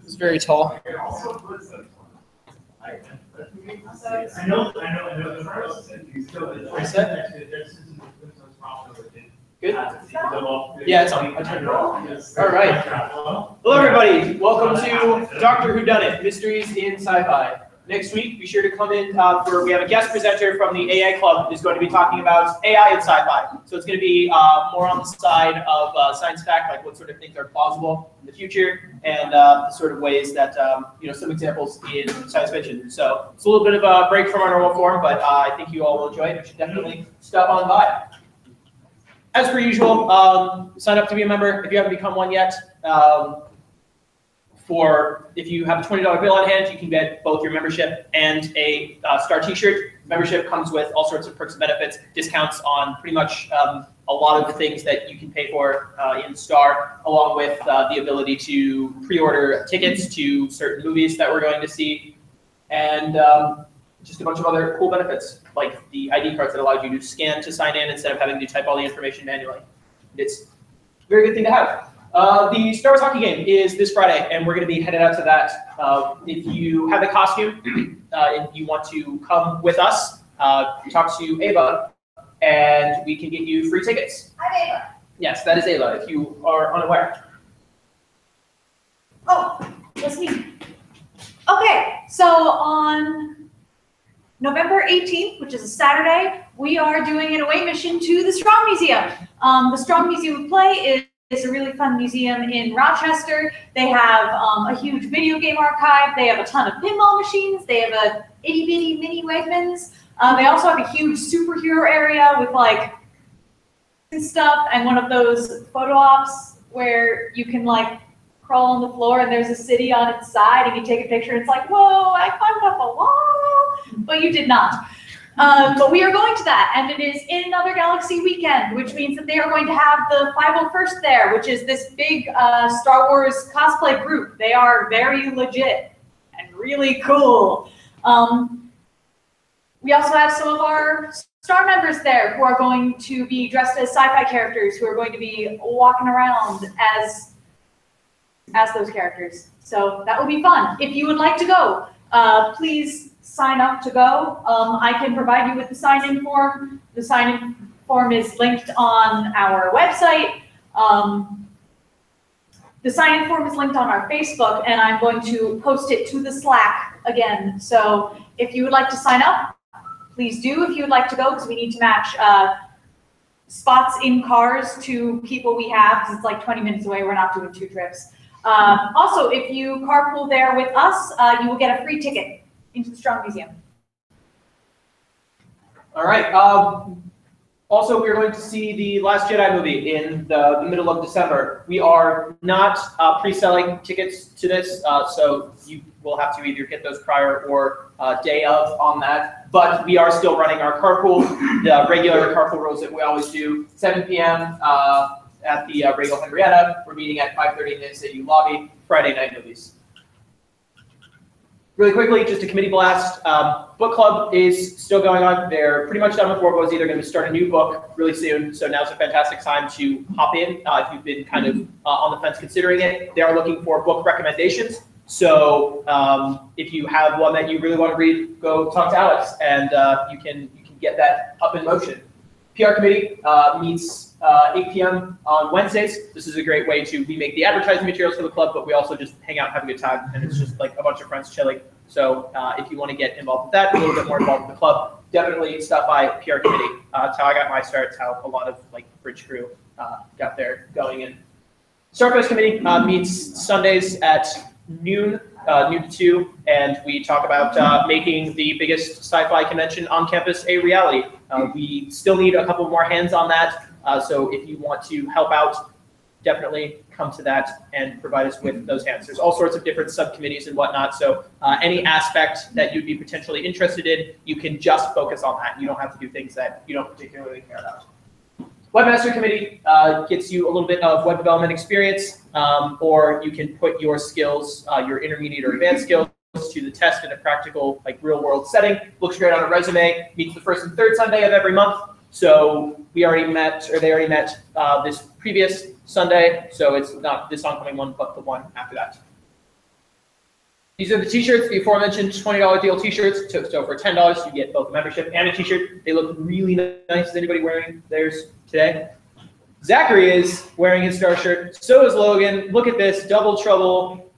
It's very tall. I know. Good? Yeah, it's on. I turned it on. All right. Hello, everybody. Welcome to Dr. Whodunnit, Mysteries in Sci-Fi. Next week, be sure to come in we have a guest presenter from the AI Club who's going to be talking about AI and sci-fi. So it's going to be more on the side of science fact, like what sort of things are plausible in the future, and the sort of ways that, some examples in science fiction. So it's a little bit of a break from our normal form, but I think you all will enjoy it. You should definitely stop on by. As per usual, sign up to be a member if you haven't become one yet. If you have a $20 bill on hand, you can get both your membership and a Star t-shirt. Membership comes with all sorts of perks and benefits, discounts on pretty much a lot of the things that you can pay for in Star, along with the ability to pre-order tickets to certain movies that we're going to see, and just a bunch of other cool benefits, like the ID cards that allowed you to scan to sign in instead of having to type all the information manually. It's a very good thing to have. The Star Wars hockey game is this Friday, and we're going to be headed out to that. If you have a costume and you want to come with us, talk to Ava, and we can get you free tickets. I'm Ava. Yes, that is Ava, if you are unaware. Oh, that's me. Okay, so on November 18th, which is a Saturday, we are doing an away mission to the Strong Museum. The Strong Museum of Play is a really fun museum in Rochester. They have a huge video game archive. They have a ton of pinball machines. They have a itty bitty mini Wegmans. They also have a huge superhero area with like stuff and one of those photo ops where you can like crawl on the floor and there's a city on its side and you take a picture and it's like, whoa, I climbed up a wall, but you did not. But we are going to that, and it is in Another Galaxy weekend, which means that they are going to have the 501st there, which is this big Star Wars cosplay group. They are very legit and really cool. We also have some of our Star members there who are going to be dressed as sci-fi characters, who are going to be walking around as those characters. So that will be fun. If you would like to go, please sign up to go. I can provide you with the sign-in form. The sign-in form is linked on our website. The sign-in form is linked on our Facebook, and I'm going to post it to the Slack again. So if you would like to sign up, please do. If you would like to go, because we need to match spots in cars to people we have, because it's like 20 minutes away. We're not doing 2 trips. Also, if you carpool there with us, you will get a free ticket into the Strong Museum. All right. Also, we're going to see the Last Jedi movie in the middle of December. We are not pre-selling tickets to this, so you will have to either get those prior or day of on that. But we are still running our carpool, the regular carpool rules that we always do, 7 p.m. At the Regal Henrietta. We're meeting at 5:30 in the SAU lobby, Friday night movies. Really quickly, just a committee blast. Book club is still going on. They're pretty much done with Warbo's. They're going to start a new book really soon. So now's a fantastic time to hop in if you've been kind of on the fence considering it. They are looking for book recommendations. So if you have one that you really want to read, go talk to Alex, and you can get that up in motion. PR committee meets 8 p.m. on Wednesdays. This is a great way we make the advertising materials for the club, but we also just hang out and have a good time, and it's just like a bunch of friends chilling. So if you want to get involved with that, a little bit more involved with the club, definitely stop by PR committee. It's how I got my start. It's how a lot of like Bridge crew got there going in. Starfest committee meets Sundays at noon to 2, and we talk about making the biggest sci-fi convention on campus a reality. We still need a couple more hands on that, so if you want to help out, definitely come to that and provide us with those hands. There's all sorts of different subcommittees and whatnot, so any aspect that you'd be potentially interested in, you can just focus on that. You don't have to do things that you don't particularly care about. Webmaster Committee gets you a little bit of web development experience, or you can put your skills, your intermediate or advanced skills, to the test in a practical, like real-world setting. Looks great on a resume. Meets the first and third Sunday of every month. So we already met, or they already met this previous Sunday, so it's not this oncoming one, but the one after that. These are the t-shirts, the aforementioned $20 deal t-shirts. So for $10, you get both a membership and a t-shirt. They look really nice. Is anybody wearing theirs today? Zachary is wearing his star shirt. So is Logan. Look at this, double trouble.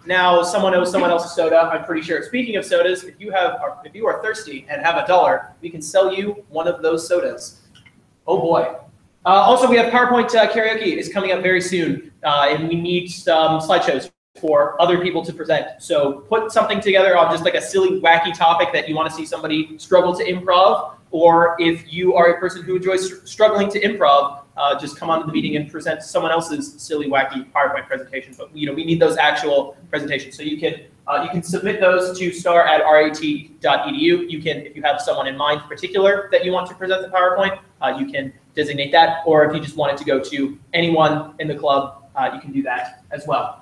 Now someone owes someone else a soda, I'm pretty sure. Speaking of sodas, if you are thirsty and have $1, we can sell you one of those sodas. Oh boy. Also, we have PowerPoint karaoke is coming up very soon, and we need some slideshows for other people to present. So put something together on just like a silly, wacky topic that you want to see somebody struggle to improv, or if you are a person who enjoys struggling to improv, just come onto the meeting and present someone else's silly, wacky PowerPoint presentation. But we need those actual presentations. So you can submit those to star@rat.edu. You can, if you have someone in mind particular that you want to present the PowerPoint, you can designate that. Or if you just want it to go to anyone in the club, you can do that as well.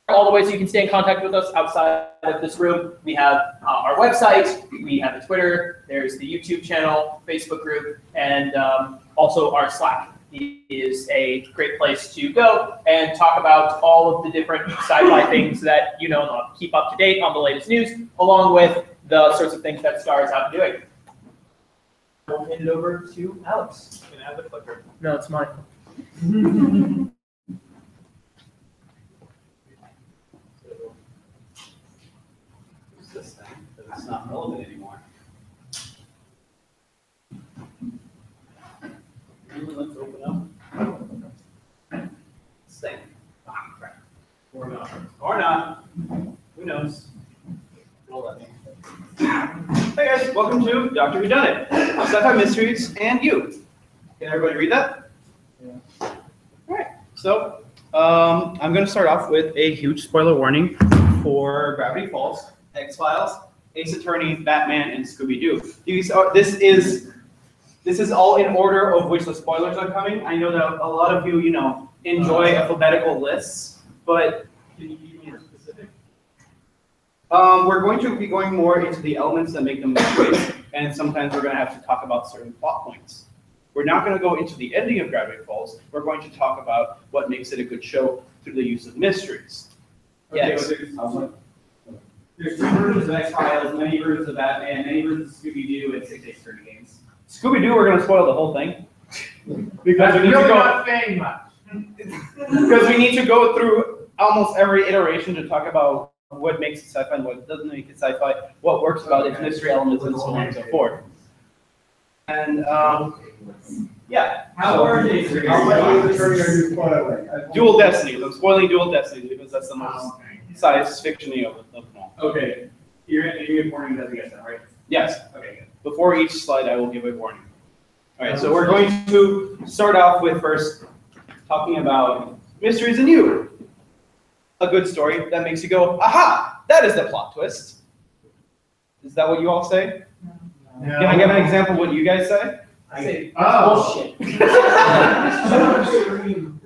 All the ways you can stay in contact with us outside of this room. We have our website, we have the Twitter, there's the YouTube channel, Facebook group, and also our Slack is a great place to go and talk about all of the different sci-fi things that keep up to date on the latest news, along with the sorts of things that Star is out doing. We'll hand it over to Alex. Can I have the clicker? No, it's mine. This thing, because it's not relevant anymore. Let's open up this thing. Ah, crap. Or not. Or not. Who knows? Roll that thing. Hey guys, welcome to Dr. Whodunnit, Sci-fi Mysteries and You. Can everybody read that? Yeah. All right. So I'm going to start off with a huge spoiler warning for Gravity Falls, X-Files, Ace Attorney, Batman, and Scooby-Doo. This is all in order of which the spoilers are coming. I know that a lot of you, enjoy alphabetical lists, but can you be more specific? We're going to be going more into the elements that make them mysteries, and sometimes we're going to have to talk about certain plot points. We're not going to go into the ending of Gravity Falls. We're going to talk about what makes it a good show through the use of mysteries. Okay, yes. There's 2 versions of X-Files, many versions of Batman, many versions of Scooby-Doo, and 6 Ace Attorney games. Scooby-Doo, we're going to spoil the whole thing. Because we need to go, not saying much. Because we need to go through almost every iteration to talk about what makes it sci-fi and what doesn't make it sci-fi, what works about its mystery elements, and so on and so forth. And yeah. How much are you spoiling? Dual Destiny. I'm spoiling Dual Destiny because that's the most science fiction-y of them all. Okay. You're going to give a warning that guess that, right? Yes. Okay, good. Before each slide, I will give a warning. All right, so we're going to start off with first talking about Mysteries in You. A good story that makes you go, aha, that is the plot twist. Is that what you all say? No. Can I give an example of what you guys say? I say, bullshit.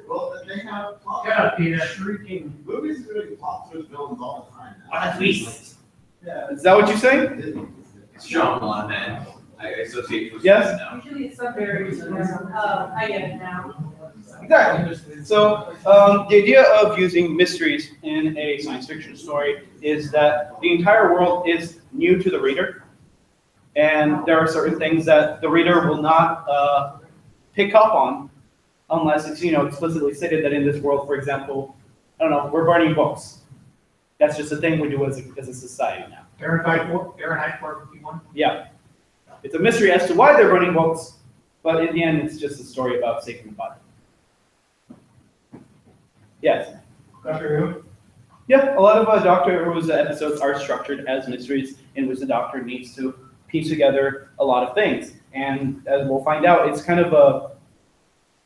Well, they have plot. Yeah, Peter. Shrieking. Movies are doing plot twist villains all the time now. At least. Yeah. Is that what you say? Strong one, man. I associate with Yes? now. Usually it's some variation. I get it now. Exactly. So the idea of using mysteries in a science fiction story is that the entire world is new to the reader, and there are certain things that the reader will not pick up on unless it's explicitly stated that in this world, for example, I don't know, we're burning books. That's just a thing we do as a society now. Fahrenheit 451? Yeah. It's a mystery as to why they're burning books, but in the end, it's just a story about saving the body. Yes? Doctor Who? Yeah, a lot of Doctor Who's episodes are structured as mysteries in which the Doctor needs to piece together a lot of things. And as we'll find out, it's kind of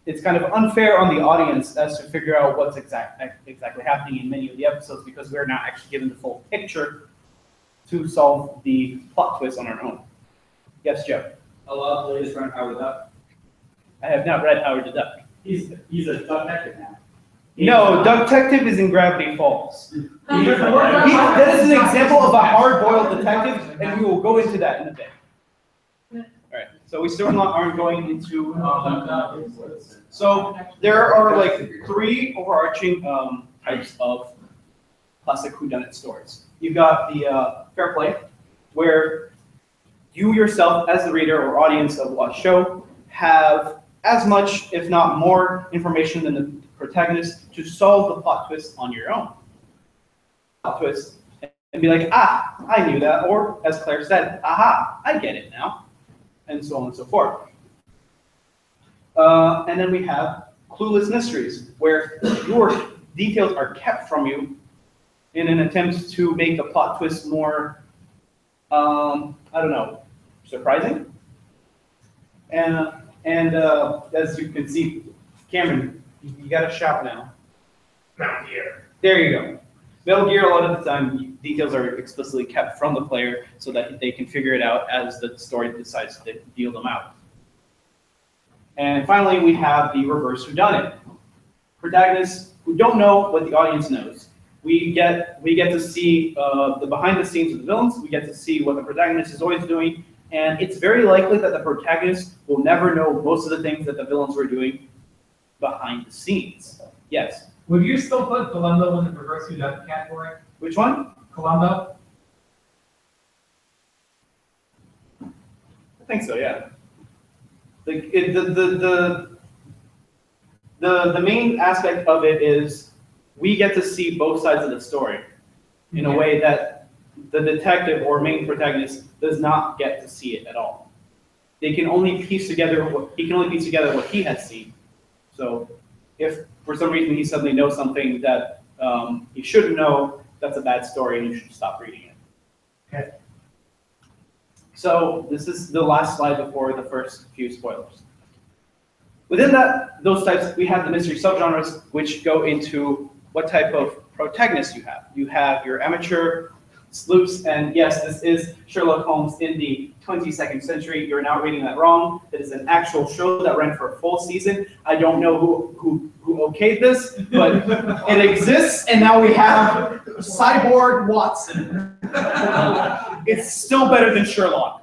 unfair on the audience as to figure out what's exactly happening in many of the episodes because we're not actually given the full picture to solve the plot twist on our own. Yes, Joe? A lot of the latest around Howard the Duck. I have not read Howard the Duck. He's a detective now. No, Detective is in Gravity Falls. That is an example of a hard-boiled detective, and we will go into that in a bit. All right. So we still aren't going into. So there are like 3 overarching types of classic whodunit stories. You've got the fair play, where you yourself, as the reader or audience of a show, have as much, if not more, information than the protagonist to solve the plot twist on your own. Plot twist, and be like, ah, I knew that, or as Claire said, aha, I get it now, and so on and so forth. And then we have clueless mysteries, where your details are kept from you in an attempt to make the plot twist more, I don't know, surprising. And as you can see, Cameron, you got to shout now. Metal Gear. There you go. Metal Gear, a lot of the time, details are explicitly kept from the player so that they can figure it out as the story decides to deal them out. And finally, we have the reverse whodunit. Protagonists who don't know what the audience knows. We get to see the behind the scenes of the villains. We get to see what the protagonist is always doing, and it's very likely that the protagonist will never know most of the things that the villains were doing behind the scenes. Yes. Would you still put Columbo in the reverse whodunit category? Which one? Columbo? I think so. Yeah. The main aspect of it is we get to see both sides of the story in a way that the detective or main protagonist does not get to see it at all. They can only piece together what he has seen. So if for some reason he suddenly knows something that he shouldn't know, that's a bad story and you should stop reading it. Okay. So this is the last slide before the first few spoilers. Within those types, we have the mystery subgenres, which go into what type of protagonist you have. You have your amateur sleuths, and yes, this is Sherlock Holmes in the 22nd century. You're not reading that wrong. It is an actual show that ran for a full season. I don't know who okayed this, but it exists, and now we have Cyborg Watson. It's still better than Sherlock.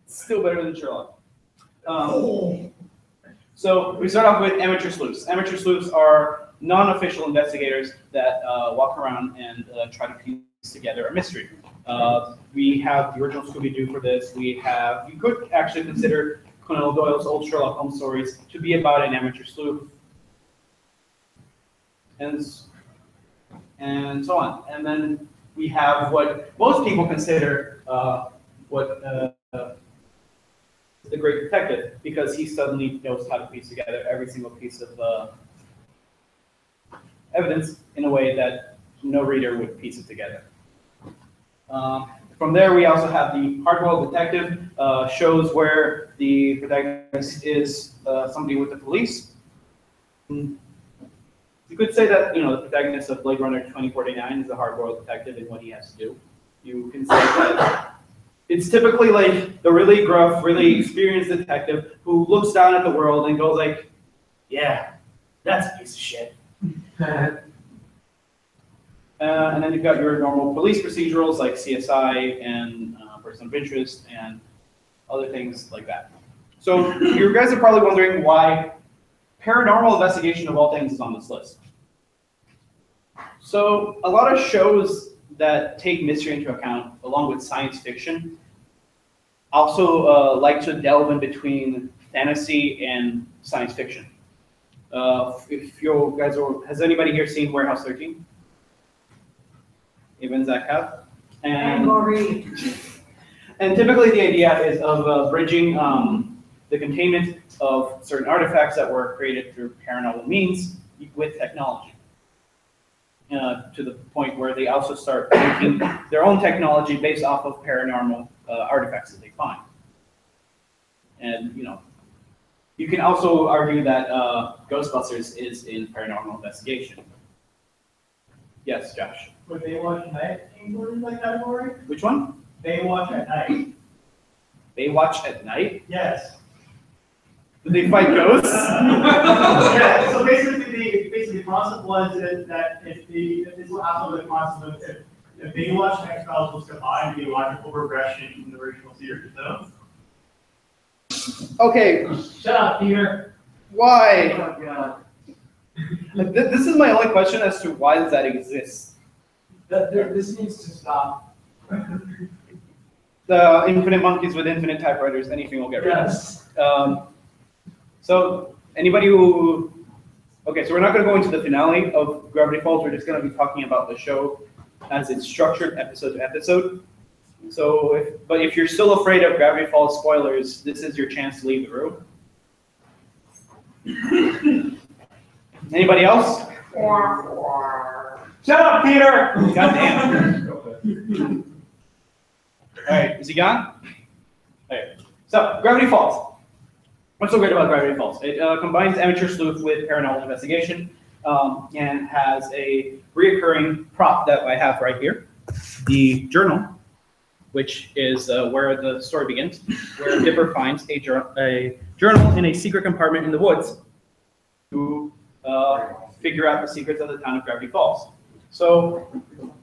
Still better than Sherlock. So we start off with amateur sleuths. Amateur sleuths are non-official investigators that walk around and try to piece together a mystery. We have the original Scooby-Doo for this. You could actually consider Conan Doyle's old Sherlock Holmes stories to be about an amateur sleuth, and so on. And then we have what most people consider the great detective, because he suddenly knows how to piece together every single piece of evidence in a way that no reader would piece it together. From there, we also have the hard-boiled detective, shows where the protagonist is somebody with the police. You could say that the protagonist of Blade Runner 2049 is a hard-boiled detective in what he has to do. You can say that it's typically like the really gruff, really experienced detective who looks down at the world and goes like, "Yeah, that's a piece of shit." And then you've got your normal police procedurals like CSI and Person of Interest and other things like that. So you guys are probably wondering why paranormal investigation of all things is on this list. So a lot of shows that take mystery into account, along with science fiction, also like to delve in between fantasy and science fiction. If you guys has anybody here seen Warehouse 13? Even Zach have? And typically the idea is of bridging the containment of certain artifacts that were created through paranormal means with technology. To the point where they also start making their own technology based off of paranormal artifacts that they find. And you can also argue that Ghostbusters is in paranormal investigation. Yes, Josh. Would Baywatch at Night include in that category? Which one? Baywatch at Night. Baywatch at Night? Yes. Did they fight ghosts? Yeah. So basically, the concept was that if this was also the concept of If Baywatch and X-Files was combined, it'd be a logical progression from the original series, though. Okay, Shut up, Peter. why? Oh, God. This is my only question as to why does that exist. This needs to stop. The infinite monkeys with infinite typewriters, anything will get rid of. Yes. So anybody who, okay, so we're not going to go into the finale of Gravity Falls. We're just going to be talking about the show as it's structured episode to episode. So, if you're still afraid of Gravity Falls spoilers, this is your chance to leave the room. Anybody else? Shut up, Peter. Goddamn. All right, is he gone? Okay. So, Gravity Falls. What's so great about Gravity Falls? It combines amateur sleuth with paranormal investigation, and has a reoccurring prop that I have right here, the journal, which is where the story begins, where Dipper finds a journal in a secret compartment in the woods to figure out the secrets of the town of Gravity Falls. So,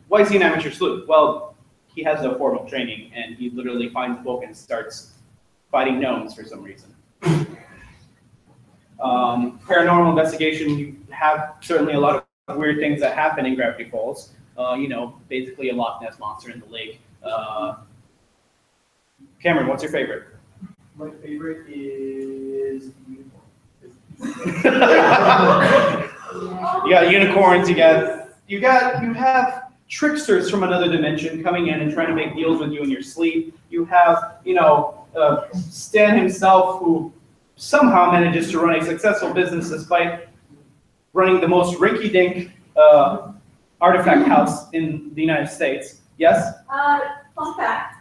why is he an amateur sleuth? Well, he has no formal training, and he literally finds a book and starts fighting gnomes for some reason. Paranormal investigation, you have certainly a lot of weird things that happen in Gravity Falls. Basically a Loch Ness monster in the lake. Cameron, what's your favorite? My favorite is unicorn. You got unicorns. You have tricksters from another dimension coming in and trying to make deals with you in your sleep. You have, Stan himself, who somehow manages to run a successful business despite running the most rinky-dink artifact house in the United States. Yes? Fun fact.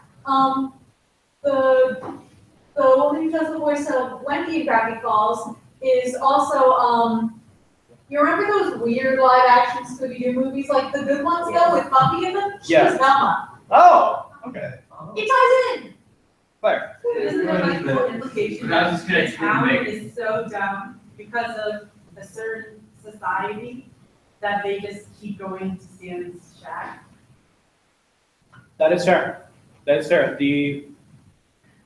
The woman who does the voice of Wendy in Gravity Falls is also, you remember those weird live-action Scooby-Doo movies, like the good ones, though, with Buffy in them? Yeah. She's Velma. Oh, okay. It ties in. Claire. Isn't there like no implication I was that just gonna the town make- is so dumb because of a certain society that they just keep going to Stan's shack? That is fair. That is fair. The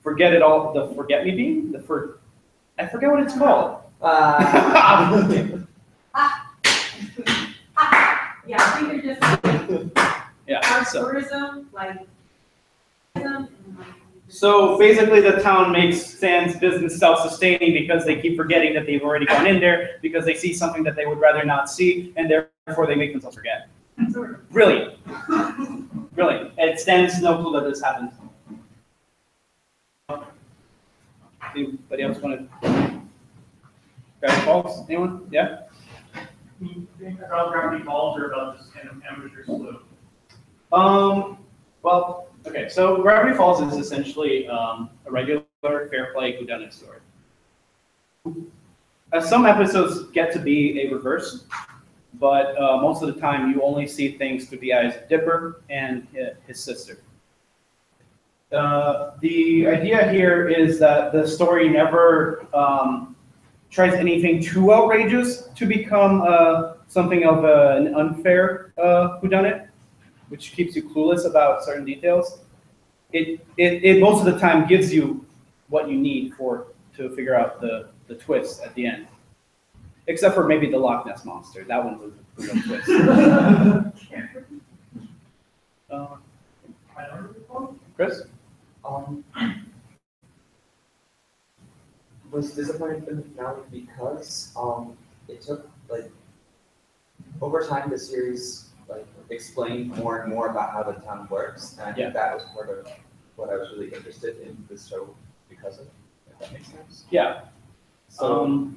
forget it all, the forget me bean, I forget what it's called. Yeah, I think they're just like Yeah. our So, tourism, like so basically, the town makes Stan's business self-sustaining because they keep forgetting that they've already gone in there because they see something that they would rather not see, and therefore they make themselves forget. Brilliant. Brilliant. And it stands no clue that this happened. Anybody else want to grab calls? Anyone? Yeah? You think about Gravity Falls or about this kind of amateur sleuth? Well, okay, so Gravity Falls is essentially a regular fair play whodunit story. Some episodes get to be a reverse, but most of the time you only see things to be as Dipper and his sister. The idea here is that the story never tries anything too outrageous to become something of an unfair whodunit, which keeps you clueless about certain details. It most of the time gives you what you need to figure out the twist at the end. Except for maybe the Loch Ness monster. That one was a real twist. Chris? Was disappointed in the finale because it took over time the series explained more and more about how the town works, and I think that was part of what I was really interested in this show because of. If that makes sense. Yeah. So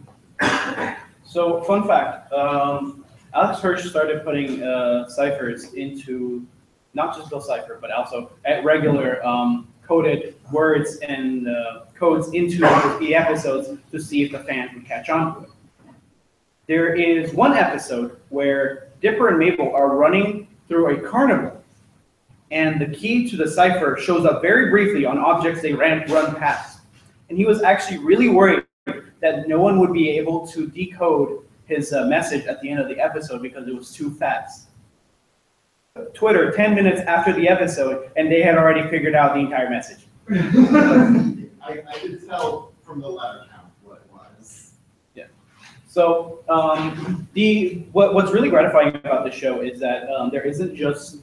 So fun fact, Alex Hirsch started putting ciphers into, not just Bill Cipher, but also at regular coded words and codes into the episodes to see if the fans would catch on to it. There is one episode where Dipper and Mabel are running through a carnival, and the key to the cipher shows up very briefly on objects they run past. And he was actually really worried that no one would be able to decode his message at the end of the episode because it was too fast. Twitter 10 minutes after the episode, and they had already figured out the entire message. I could tell from the letter count what it was. Yeah. So what's really gratifying about the show is that there isn't just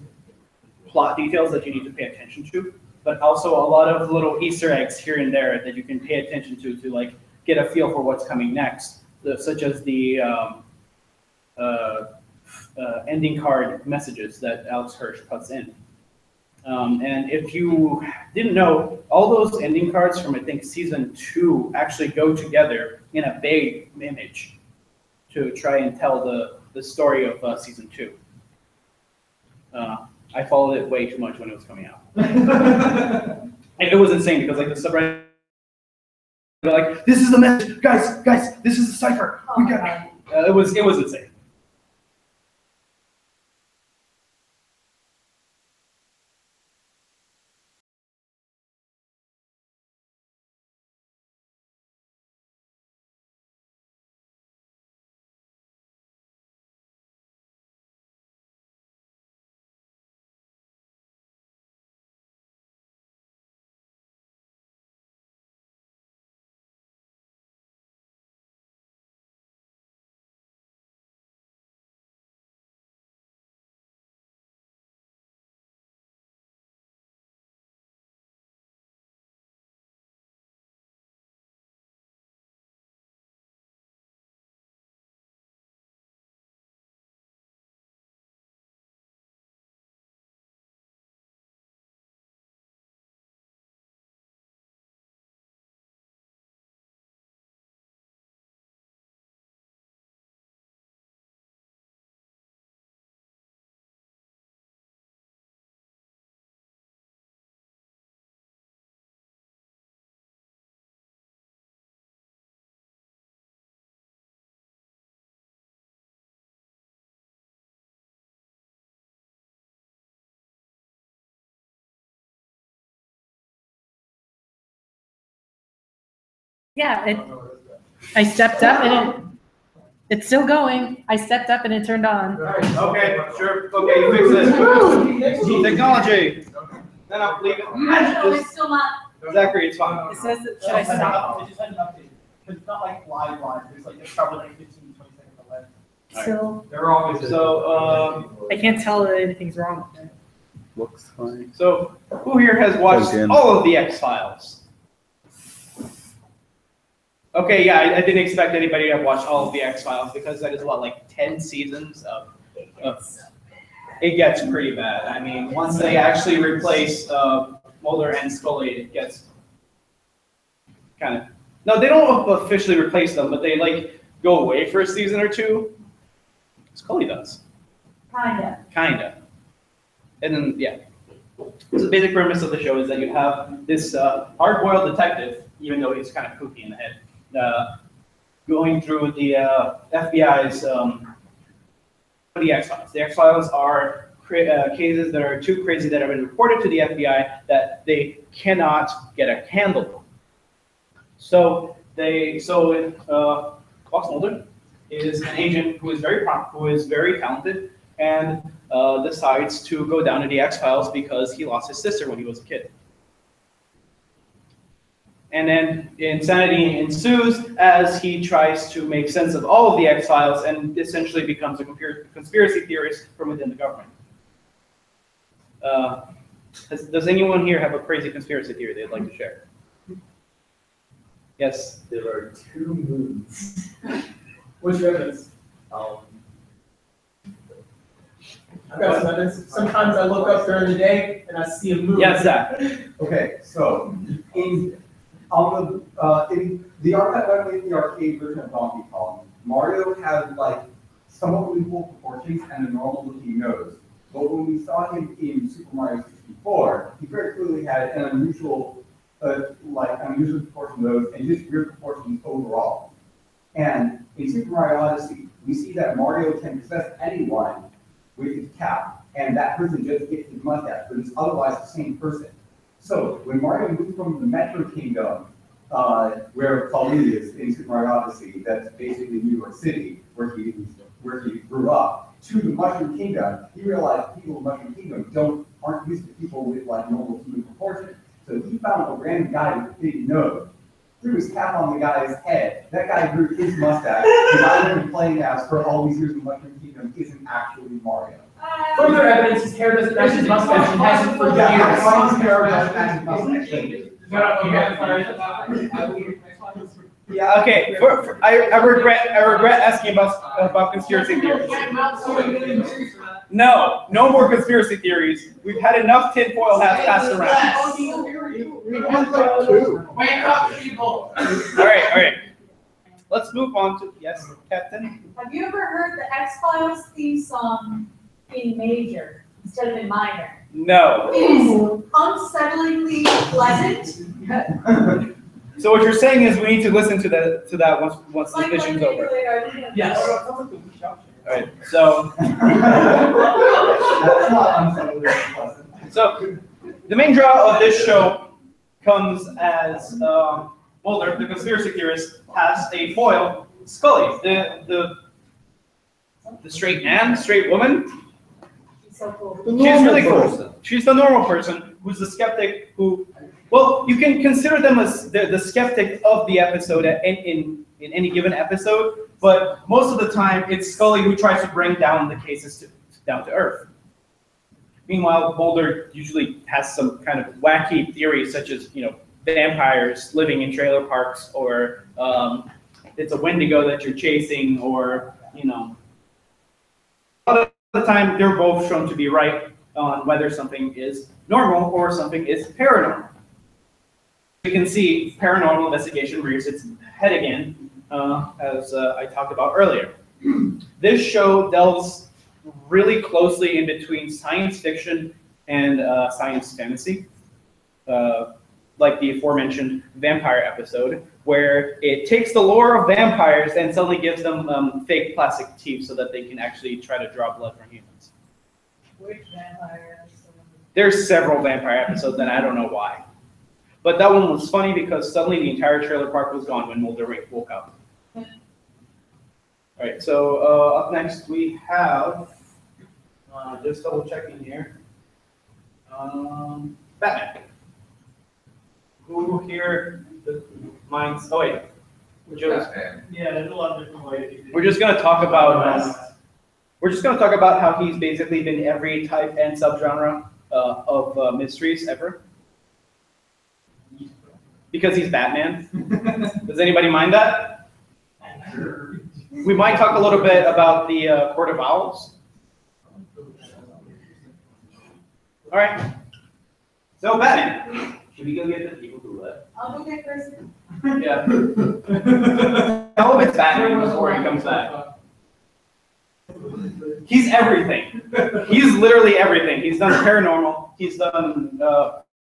plot details that you need to pay attention to, but also a lot of little Easter eggs here and there that you can pay attention to like get a feel for what's coming next, such as the ending card messages that Alex Hirsch puts in. And if you didn't know, all those ending cards from I think season 2 actually go together in a big image to try and tell the story of season 2. I followed it way too much when it was coming out. It was insane because like the subreddit, they're like, "This is the message, guys, this is the cipher. We got it." It was insane. Yeah, I stepped up and it's still going. I stepped up and it turned on. Okay, sure. Okay, you fix it. Technology. Then I'll leave it. No, it's still not. Zachary, it's fine. It says, should I stop? It just hadn't updated. Because it's not like live. There's like, it's probably like 15, 20 seconds delay. Still, They're always. So, I can't tell that anything's wrong with it. Looks fine. so who here has watched Again. all of the X-Files? Okay, yeah, I didn't expect anybody to have watched all of the X-Files because that is what, like 10 seasons of it gets pretty bad. I mean, once they actually replace Mulder and Scully, it gets kind of, no, they don't officially replace them, but they like go away for a season or two. Scully does. Kinda. And then, yeah. So the basic premise of the show is that you have this hard-boiled detective, even though he's kind of kooky in the head, going through the FBI's the X-Files. The X-Files are cases that are too crazy that have been reported to the FBI that they cannot get a handle on. So Fox Mulder is an agent who is very talented and decides to go down to the X-Files because he lost his sister when he was a kid. And then insanity ensues as he tries to make sense of all of the X-Files and essentially becomes a conspiracy theorist from within the government. Does anyone here have a crazy conspiracy theory they'd like to share? Yes? There are 2 moons. What's your evidence? I've got some evidence. Sometimes I look up during the day and I see a moon. Yes, Zach. Okay, so in the arcade, the arcade version of Donkey Kong, Mario has like somewhat equal proportions and a normal-looking nose. But when we saw him in Super Mario 64, he very clearly had an unusual proportion nose and just weird proportions overall. And in Super Mario Odyssey, we see that Mario can possess anyone with his cap, and that person just gets his mustache, but it's otherwise the same person. So when Mario moved from the Metro Kingdom, where Pauline is in Super Mario Odyssey, that's basically New York City, where he grew up, to the Mushroom Kingdom, he realized people of Mushroom Kingdom aren't used to people with like normal human proportions. So he found a random guy with a big nose, threw his cap on the guy's head. That guy grew his mustache. The guy we've been playing as for all these years in Mushroom Kingdom isn't actually Mario. Further evidence, his hair doesn't match his mustache and hasn't for years. Yeah, okay. I regret asking about conspiracy theories. No more conspiracy theories. We've had enough tinfoil hats passed around. Wake up, people! All right. Let's move on to, yes, Captain? Have you ever heard the X-Files theme song in major instead of in minor? No. It is unsettlingly pleasant. So what you're saying is we need to listen to that once the mission's over. Yes. All right. So. That's not unsettling. So the main draw of this show comes as Mulder, the conspiracy theorist, has a foil, Scully, the straight woman. She's so cool. She's really cool. She's the normal person who's the skeptic who, well, you can consider them as the skeptic of the episode in any given episode, but most of the time it's Scully who tries to bring down the cases down to earth. Meanwhile, Mulder usually has some kind of wacky theories, such as, vampires living in trailer parks, or it's a Wendigo that you're chasing, or, a lot of the time they're both shown to be right on whether something is normal or something is paranormal. You can see paranormal investigation rears its head again, as I talked about earlier. This show delves really closely in between science fiction and science fantasy, like the aforementioned vampire episode, where it takes the lore of vampires and suddenly gives them fake plastic teeth so that they can actually try to draw blood from humans. Which vampire? There's several vampire episodes, and I don't know why. But that one was funny because suddenly the entire trailer park was gone when Mulder woke up. All right, so up next we have, just double checking here, Batman. Who here, mine's, oh wait. Yeah, there's a lot of different ways. We're just gonna talk about, how he's basically been every type and subgenre of mysteries ever. Because he's Batman. Does anybody mind that? We might talk a little bit about the Court of Owls. All right. So Batman. Should we go get the people who left? I'll go get Kristen. Yeah. Tell him it's Batman before he comes back. He's everything. He's literally everything. He's done paranormal. He's done.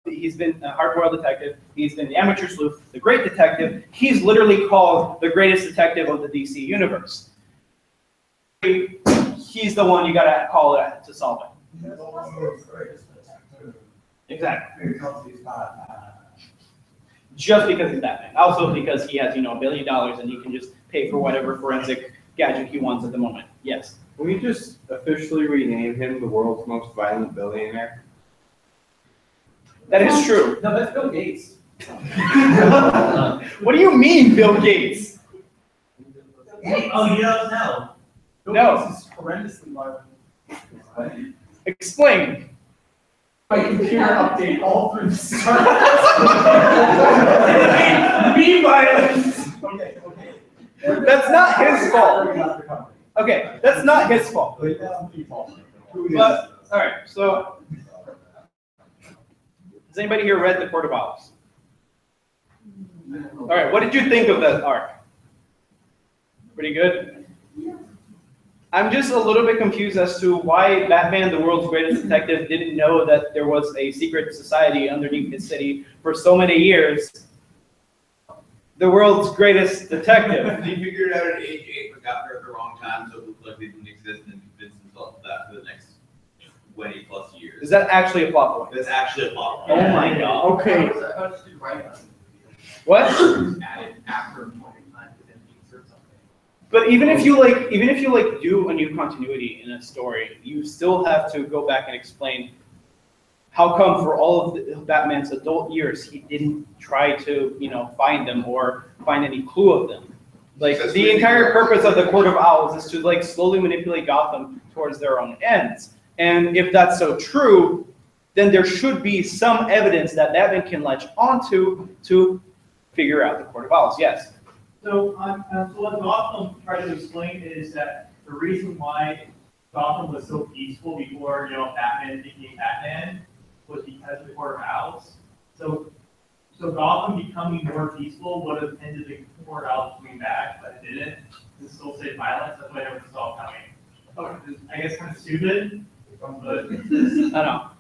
He's been a hard-boiled detective. He's been the amateur sleuth, the great detective. He's literally called the greatest detective of the DC universe. He's the one you gotta call it to solve it. Exactly. Just because he's Batman. Also because he has, $1 billion and he can just pay for whatever forensic gadget he wants at the moment. Yes. Can we just officially rename him the world's most violent billionaire? That is true. No, that's Bill Gates. What do you mean, Bill Gates? Oh, you don't know. Bill No. Gates is horrendously violent. Explain. My computer update all through the start. Be violent. Okay. That's not his fault. Okay, that's not his fault. But, all right, so has anybody here read The Court of Owls? All right, what did you think of that arc? Pretty good? I'm just a little bit confused as to why Batman, the world's greatest detective, didn't know that there was a secret society underneath his city for so many years. The world's greatest detective. He figured it out at age 8, but got there at the wrong time, so it looked like they didn't exist, and convinced himself of that for the next 20 plus years. Is that actually a plot point? That's actually a plot Oh point. my god. Okay. What? Added after 20 times to then insert something. But even if you do a new continuity in a story, you still have to go back and explain how come for all of Batman's adult years he didn't try to, find them or find any clue of them. Like the entire purpose of the Court of Owls is to like slowly manipulate Gotham towards their own ends. And if that's so true, then there should be some evidence that Batman can latch onto to figure out the Court of Owls. Yes. So what Gotham tried to explain is that the reason why Gotham was so peaceful before, Batman became Batman was because of the Court of Owls. So Gotham becoming more peaceful would have ended the Court of Owls coming back, but it didn't. It still stayed violent. That's why I never saw it coming. I guess kind of stupid, but I know.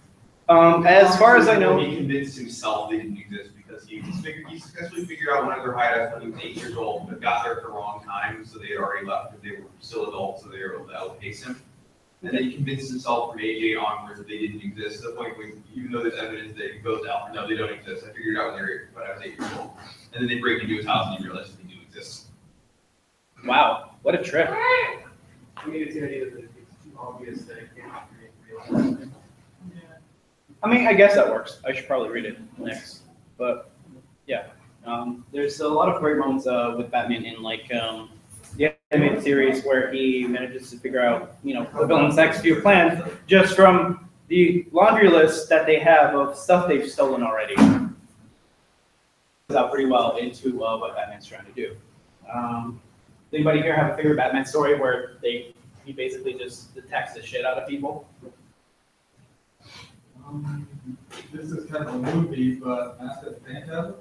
As far as I know, he convinced himself they didn't exist because he successfully figured out one of their hideouts when he was 8 years old, but got there at the wrong time, so they had already left because they were still adults, so they were able to outpace him. And then he convinced himself from age 8 onwards that they didn't exist, to the point where even though there's evidence that he goes out, no, they don't exist. I figured it out when I was 8 years old. And then they break into his house and he realizes they do exist. wow, what a trip. I mean, it's the idea that it's too obvious that it can't create real. I mean, I guess that works. I should probably read it next. But yeah, there's a lot of great moments with Batman in like the animated series where he manages to figure out, the villain's next few plans just from the laundry list that they have of stuff they've stolen already. It's out pretty well into what Batman's trying to do. Anybody here have a favorite Batman story where he basically just attacks the shit out of people? This is kind of a movie, but Mask of the Phantasm?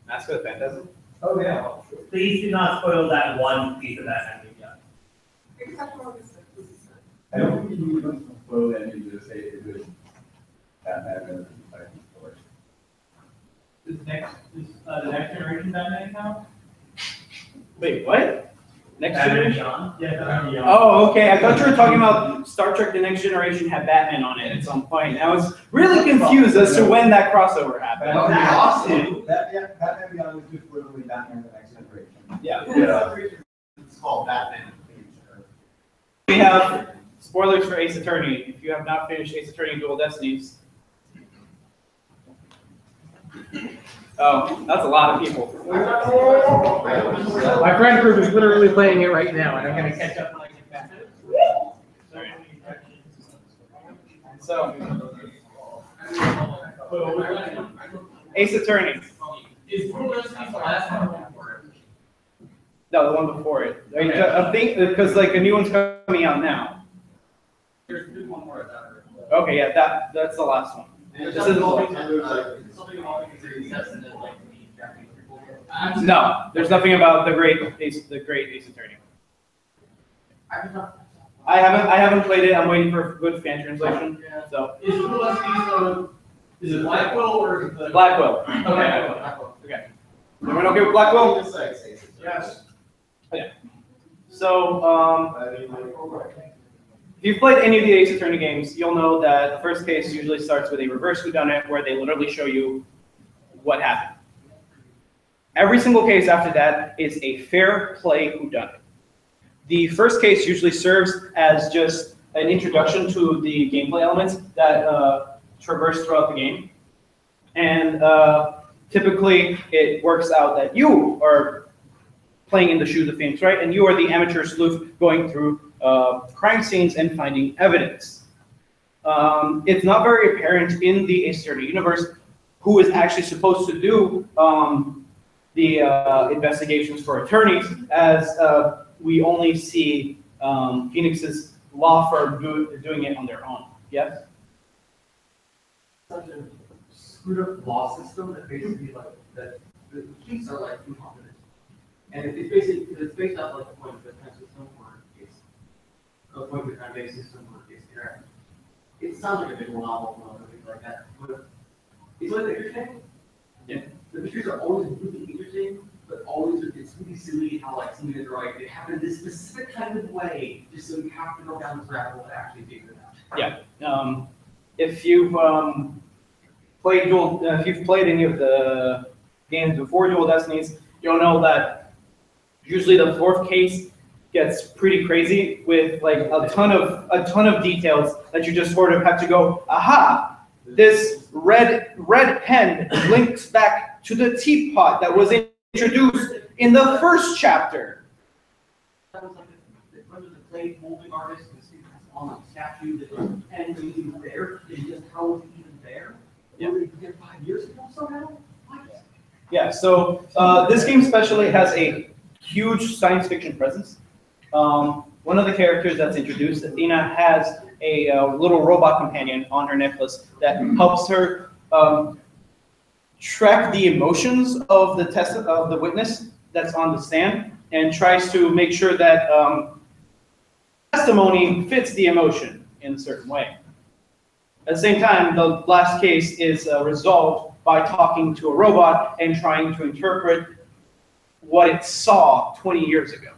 Mask of the Phantasm? Oh, yeah. please do not spoil that one piece of that ending yet. I don't think you can spoil that and just say it was Batman and the Titan story. Is the next generation Batman count? Wait, what? Next Batman Generation? Beyond? Yeah, Batman Beyond. Oh, okay. I thought you were talking about Star Trek The Next Generation had Batman on it at some point. I was really confused as to when that crossover happened. That would be awesome. Batman Beyond was just literally Batman the Next Generation. Yeah. It's called Batman. We have spoilers for Ace Attorney. If you have not finished Ace Attorney Dual Destinies. Oh, that's a lot of people. My friend group is literally playing it right now, and I'm gonna catch up when I get back. So, Ace Attorney. Is Dual Destinies the last one? No, the one before it. I think because like a new one's coming out now. There's one more. Okay, yeah, that's the last one. This is the last one. No, there's nothing about the great Ace Attorney. I haven't played it. I'm waiting for a good fan translation. So Is Dual Destinies is it Blackwell or is it the Blackwell. Okay. Everyone okay with Blackwell? Yes. Okay. So if you've played any of the Ace Attorney games, you'll know that the first case usually starts with a reverse whodunit, where they literally show you what happened. Every single case after that is a fair play whodunit. The first case usually serves as just an introduction to the gameplay elements that traverse throughout the game. And typically it works out that you are playing in the shoes of Phoenix Wright, and you are the amateur sleuth going through crime scenes and finding evidence. It's not very apparent in the Ace Attorney universe who is actually supposed to do the investigations for attorneys, as we only see Phoenix's law firm doing it on their own. Yes? Such a screwed up law system that basically that the chiefs are incompetent. And it's based off the point of the kind of system or case. The point of the kind of base system or case there. It sounds like a big novel or something like that. But it's really interesting. Yeah. The mysteries are always really interesting, but always it's really silly how something is right. They happen this specific kind of way, just so you have to go down this rabbit hole to actually figure it out. Yeah. If you've played any of the games before Dual Destinies, you'll know that usually the fourth case gets pretty crazy with like a ton of details that you just sort of have to go, aha, this red pen links back to the teapot that was introduced in the first chapter. That was like the clay molding artist on a statue that was and even there, and just how was it even there? Yeah. Were they there 5 years ago somehow? What? Yeah, so this game especially has a huge science fiction presence. One of the characters that's introduced, Athena, has a little robot companion on her necklace that helps her track the emotions of the witness that's on the stand, and tries to make sure that testimony fits the emotion in a certain way. At the same time, the last case is resolved by talking to a robot and trying to interpret what it saw 20 years ago.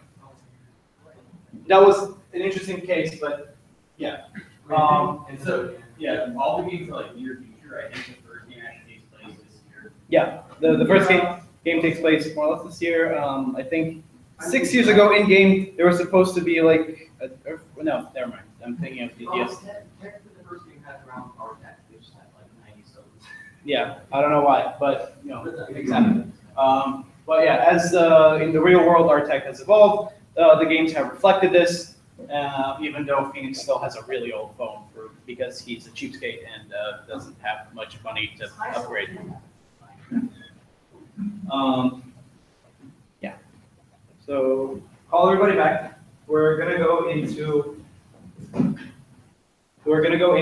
That was an interesting case, but yeah. And so, yeah, all the games are like near future. I think the first game actually takes place this year. Yeah, the first game takes place more or less this year. I think 6 years ago in game, there was supposed to be like, no, never mind. I'm thinking of the DS. Technically, the first game had around our tech, which had like 90 so. Yeah, I don't know why, but you know, exactly. But yeah, as in the real world, our tech has evolved. The games have reflected this, even though Phoenix still has a really old phone because he's a cheapskate and doesn't have much money to upgrade. Yeah. So call everybody back. We're gonna go into. So we're going to go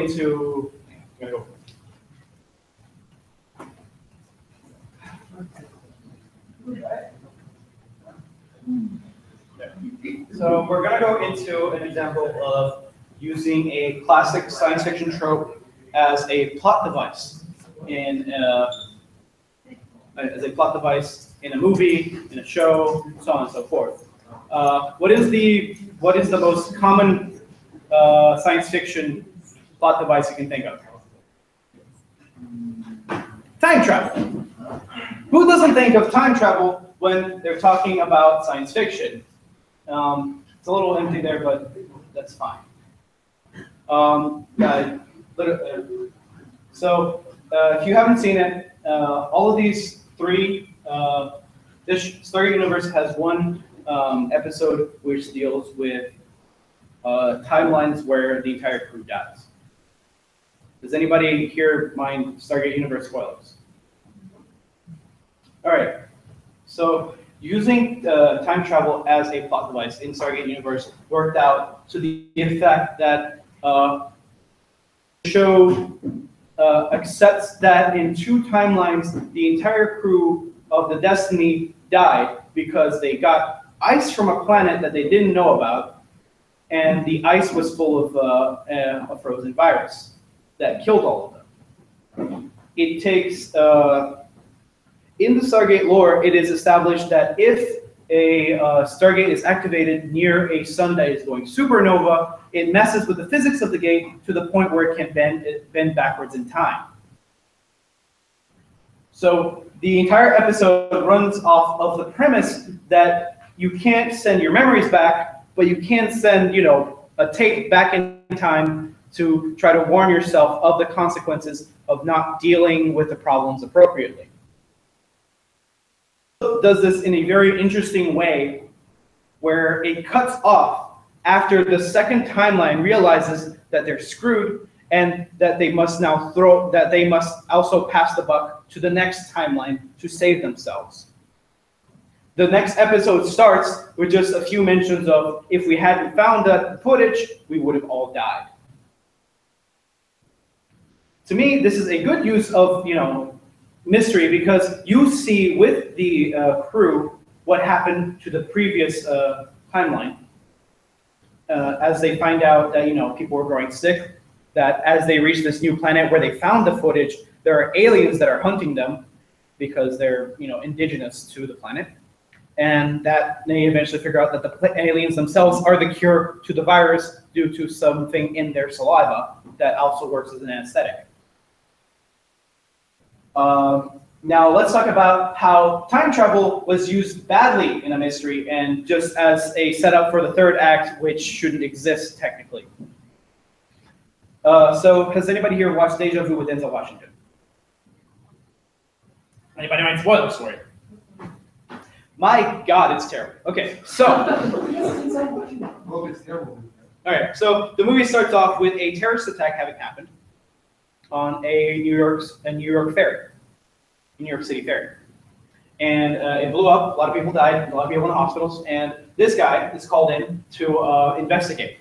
into an example of using a classic science fiction trope as a plot device in a movie, in a show, so on and so forth. What is the most common science fiction plot device you can think of? Time travel. Who doesn't think of time travel when they're talking about science fiction? It's a little empty there, but that's fine. So if you haven't seen it, all of these three, this Stargate Universe has one episode which deals with timelines where the entire crew dies. Does anybody here mind Stargate Universe spoilers? All right. So using time travel as a plot device in Stargate Universe worked out to the effect that the show accepts that in two timelines, the entire crew of the Destiny died because they got ice from a planet that they didn't know about, and the ice was full of a frozen virus that killed all of them. It takes, in the Stargate lore, it is established that if a Stargate is activated near a sun that is going supernova, it messes with the physics of the gate to the point where it can bend backwards in time. So the entire episode runs off of the premise that you can't send your memories back, but you can send, a tape back in time to try to warn yourself of the consequences of not dealing with the problems appropriately. It does this in a very interesting way where it cuts off after the second timeline realizes that they're screwed and that they must also pass the buck to the next timeline to save themselves. The next episode starts with just a few mentions of, if we hadn't found that footage, we would have all died. To me, this is a good use of, mystery, because you see with the crew what happened to the previous timeline. As they find out that, people were growing sick, that as they reach this new planet where they found the footage, there are aliens that are hunting them because they're, indigenous to the planet. And that they eventually figure out that the aliens themselves are the cure to the virus due to something in their saliva that also works as an anesthetic. Now let's talk about how time travel was used badly in a mystery and just as a setup for the third act, which shouldn't exist technically. So has anybody here watched Deja Vu with Denzel Washington? Anybody mind spoilers for it? My God, it's terrible. Okay, so. Alright, so the movie starts off with a terrorist attack having happened on a New York ferry, New York City ferry. And it blew up, a lot of people died, a lot of people in the hospitals, and this guy is called in to investigate.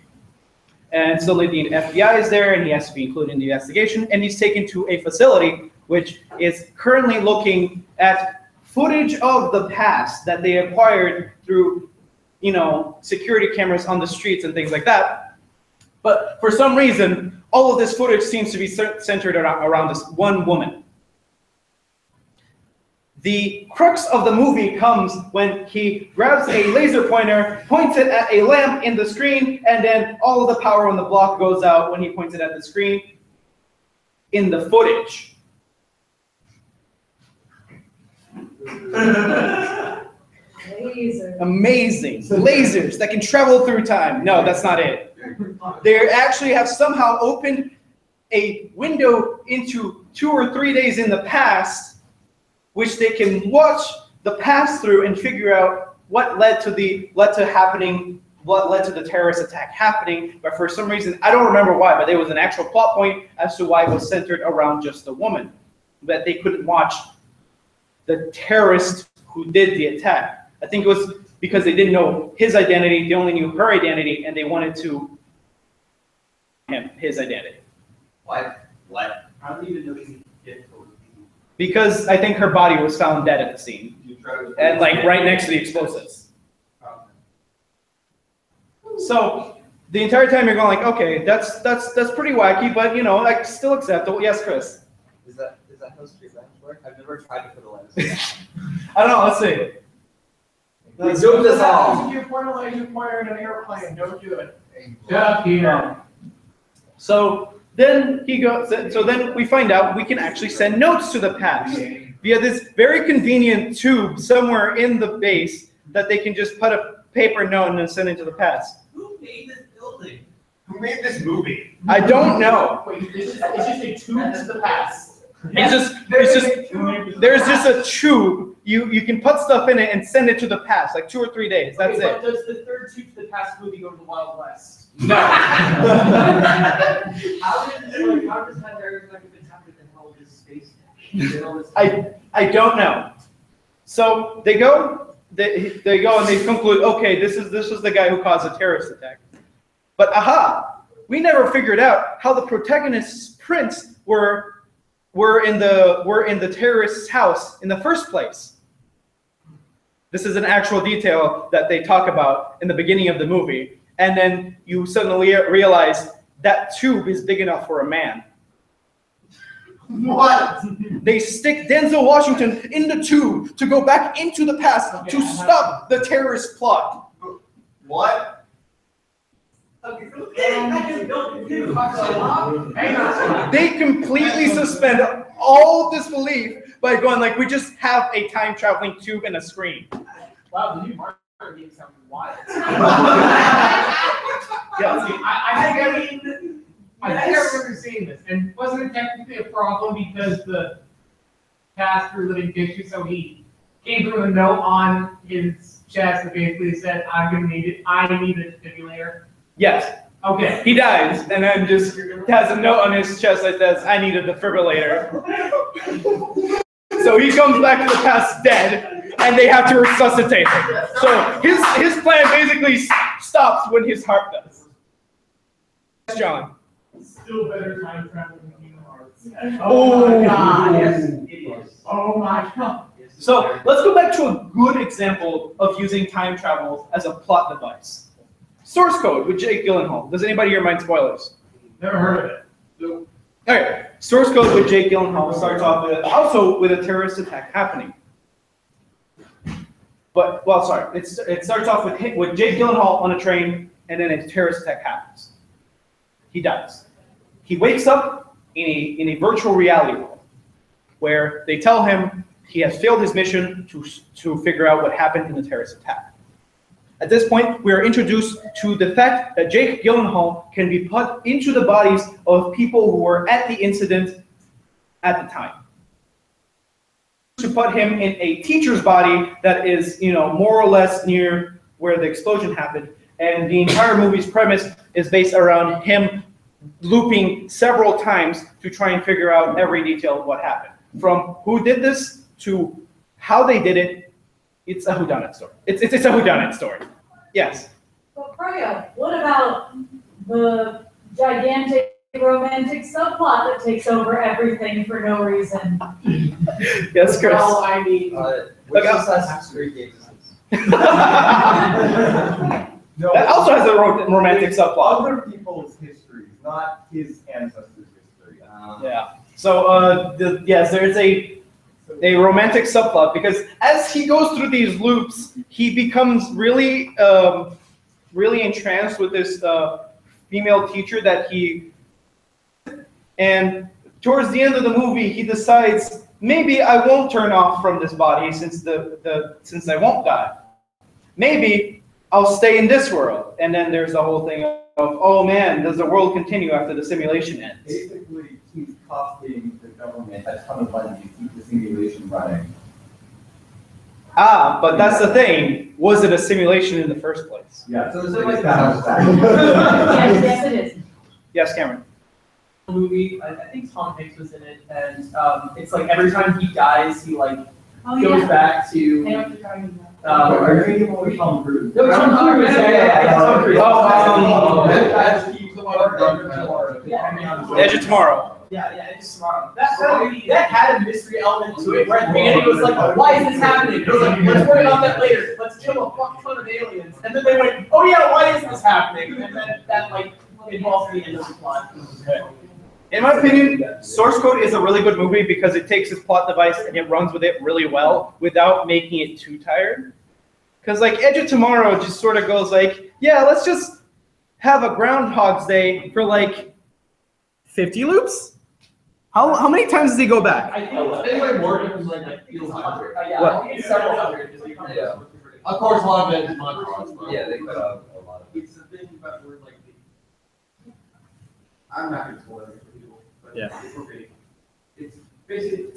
And suddenly the FBI is there, and he has to be included in the investigation, and he's taken to a facility which is currently looking at footage of the past that they acquired through, security cameras on the streets and things like that. But for some reason, all of this footage seems to be centered around this one woman. The crux of the movie comes when he grabs a laser pointer, points it at a lamp in the screen, and then all of the power on the block goes out when he points it at the screen in the footage. Laser. Amazing. Lasers that can travel through time. No, that's not it. They actually have somehow opened a window into 2 or 3 days in the past, which they can watch the past through and figure out what led to the terrorist attack happening. But for some reason, I don't remember why, but there was an actual plot point as to why it was centered around just the woman, that they couldn't watch the terrorist who did the attack. I think it was because they didn't know his identity, they only knew her identity, and they wanted to his identity. What? I don't even know she did. Because I think her body was found dead at the scene, and right next to the explosives. So the entire time you're going okay, that's pretty wacky, but still acceptable. Yes, Chris. Is that how street lamps work? I've never tried to put a lens. I don't know. Let's see. Let's do this all. If you point a laser pointer in an airplane, don't do it. So then he goes. So then we find out we can actually send notes to the past via this very convenient tube somewhere in the base that they can just put a paper note and then send it to the past. Who made this building? Who made this movie? I don't know. Wait, it's just a tube to the past. There's just a tube. You can put stuff in it and send it to the past, like 2 or 3 days. That's okay, it. But does the third tube to the past movie go to the Wild West? No. How does that very much have happened in hell is space? I don't know. So they go and they conclude, okay, this is the guy who caused the terrorist attack. But we never figured out how the protagonist's prints were in the terrorist's house in the first place. This is an actual detail that they talk about in the beginning of the movie, and then you suddenly realize that tube is big enough for a man. What? They stick Denzel Washington in the tube to go back into the past to stop the terrorist plot. What? They completely suspend all disbelief by going we just have a time traveling tube and a screen. Wow, the new Mario game sounds wild. Yeah. I think I remember seeing this, and wasn't it technically a problem because the past through living tissue, so he came through a note on his chest that basically said, I need a defibrillator. Yes. Okay. He dies, and then just has a note on his chest that says, I need a defibrillator. So he comes back to the past dead, and they have to resuscitate him. So his plan basically stops when his heart does. Yes, John. Still better time travel than Kingdom Hearts. Oh my God, yes, it is. Oh my God. So let's go back to a good example of using time travel as a plot device. Source Code with Jake Gyllenhaal. Does anybody here mind spoilers? Never heard of it. No. All right. Source Code with Jake Gyllenhaal starts off with a terrorist attack happening. But it starts off with Jake Gyllenhaal on a train, and then a terrorist attack happens. He dies. He wakes up in a virtual reality world where they tell him he has failed his mission to figure out what happened in the terrorist attack. At this point, we are introduced to the fact that Jake Gyllenhaal can be put into the bodies of people who were at the incident at the time. To put him in a teacher's body that is, more or less near where the explosion happened, and the entire movie's premise is based around him looping several times to try and figure out every detail of what happened. From who did this to how they did it, it's a whodunit story. It's a whodunit story. Yes. But Pryo, what about the gigantic romantic subplot that takes over everything for no reason? Yes, Chris. Well, I mean, Which Assassin's Creed game is this? No, That also has a romantic subplot. other people's histories, not his ancestors' history. Yeah. So yes, there's a romantic subplot because as he goes through these loops, he becomes really entranced with this female teacher that and towards the end of the movie, he decides maybe I won't turn off from this body since I won't die. Maybe I'll stay in this world. And then there's the whole thing of, oh man, does the world continue after the simulation ends? Basically, he's costing the government a ton of money to keep the simulation running. But that's the thing. Was it a simulation in the first place? Yeah, so So it's like- Yes, it is. Yes, Cameron. Movie, I think Tom Hanks was in it, and it's like every time he dies, he like Oh, goes yeah. back I to. know what you're talking about. Are you thinking about Tom Cruise? No, Tom Cruise. Yeah, Tom Cruise. Edge of Tomorrow. Yeah, it's tomorrow. That had a mystery element to it, where at the beginning it was like, why is this happening? It was like, let's worry about that later. Let's kill a fuck ton of aliens. And then they went, oh yeah, why is this happening? And then that like involves the end of the plot. In my opinion, Source Code is a really good movie because it takes its plot device and it runs with it really well without making it too tired. Because like Edge of Tomorrow just sort of goes like, yeah, let's just have a Groundhog's Day for like 50 loops? How many times does he go back? I think like Morgan was like feels 100. Yeah, What? I think it's several hundred. Yeah. Of course, a lot of it is montage, but. Yeah, they cut out a lot of it. It's the thing about word like I'm not gonna spoil it for people, but Yeah. it's okay. It's basically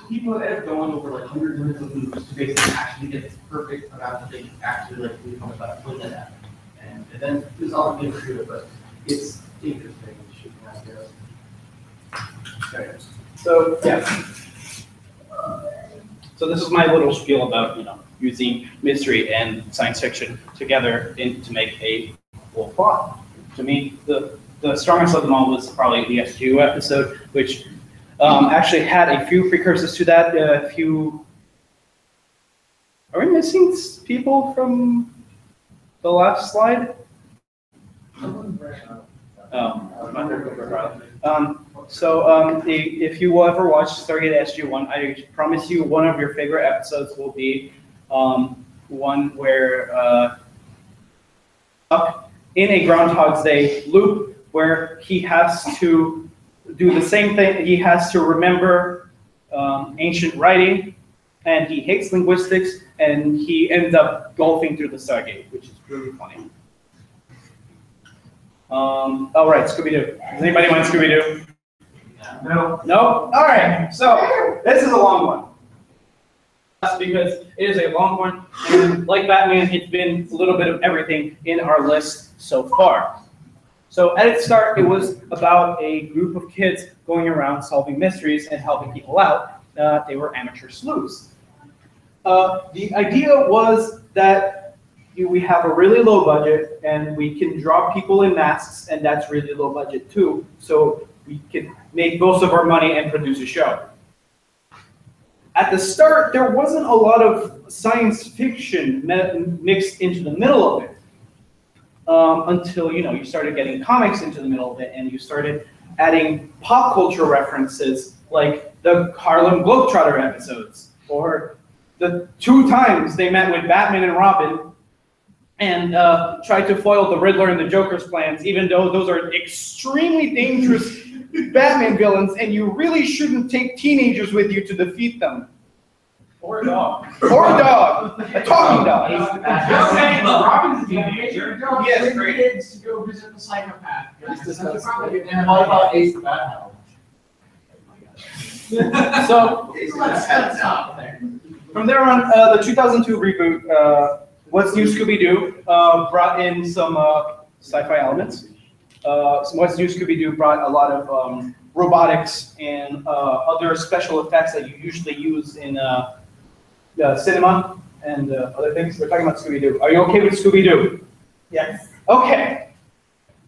people that have gone over like hundreds and hundreds of loops to basically actually get this perfect amount of things actually like become about when that happened. And then there's all the things to it, but it's interesting. You should have to. Okay. So yeah. So this is my little spiel about using mystery and science fiction together to make a full plot. To me, the strongest of them all was probably the SGU episode, which actually had a few precursors to that. Are we missing people from the last slide? If you will ever watch Stargate SG-1, I promise you one of your favorite episodes will be one where in a Groundhog's Day loop where he has to do the same thing. He has to remember ancient writing, and he hates linguistics, and he ends up golfing through the Stargate, which is really funny. All right, Scooby-Doo. Does anybody want Scooby-Doo? No. No? All right, so this is a long one. That's because it is a long one, and like Batman, it's been a little bit of everything in our list so far. So at its start, it was about a group of kids going around solving mysteries and helping people out. They were amateur sleuths. The idea was that we have a really low budget and we can draw people in masks, and that's really low budget too. So we can make most of our money and produce a show. At the start, there wasn't a lot of science fiction mixed into the middle of it. Until you started getting comics into the middle of it, and you started adding pop culture references like the Harlem Globetrotter episodes, or the 2 times they met with Batman and Robin and tried to foil the Riddler and the Joker's plans, even though those are extremely dangerous Batman villains, and you really shouldn't take teenagers with you to defeat them. Or a dog. Or a dog, a talking dog. Just saying, Robin's a teenager. Yes, great. Kids to go visit the psychopath. That's probably What about Ace the Bat Hound? So Let's head down. From there on, the 2002 reboot, What's New Scooby-Doo, brought in some sci-fi elements. What's New Scooby-Doo brought a lot of robotics and other special effects that you usually use in cinema and other things. We're talking about Scooby-Doo. Are you okay with Scooby-Doo? yes. Okay.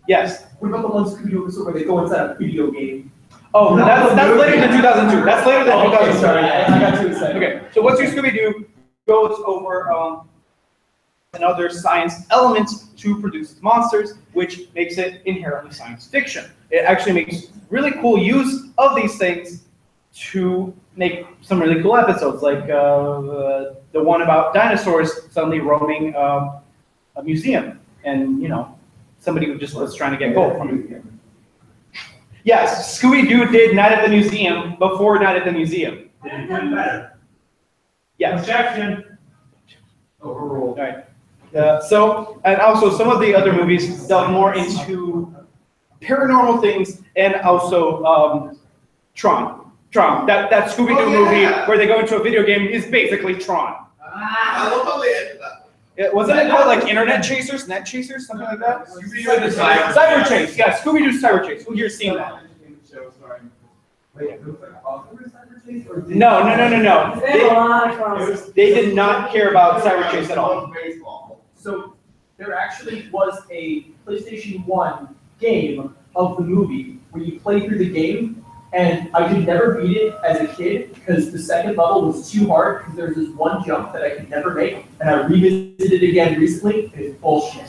Yes. What about the one Scooby-Doo episode where they go inside a video game? Oh, that's later than 2002. That's later than 2002. Sorry, I got too excited. Okay, so What's New Scooby-Doo goes over another science element to produce monsters, which makes it inherently science fiction. It actually makes really cool use of these things to make some really cool episodes, like the one about dinosaurs suddenly roaming a museum, and somebody who just was trying to get gold from it. Yes, Scooby-Doo did Night at the Museum before Night at the Museum. Did it do better? Yes. Objection. All Overruled. right. And also some of the other movies delve more into paranormal things, and also Tron. That Scooby-Doo movie where they go into a video game is basically Tron. I love how they ended that. Wasn't it called like Internet Chasers, Net Chasers, something like that? Scooby-Doo and the Cyber Cyber Chase. Yeah, Scooby-Doo Cyber Chase. Who here's seen that? No. They have a lot of crosses. They did not care about Cyber Chase at all. Baseball. So there actually was a PlayStation 1 game of the movie where you play through the game, and I could never beat it as a kid because the second level was too hard because there's this one jump that I could never make, and I revisited it again recently, and it's bullshit.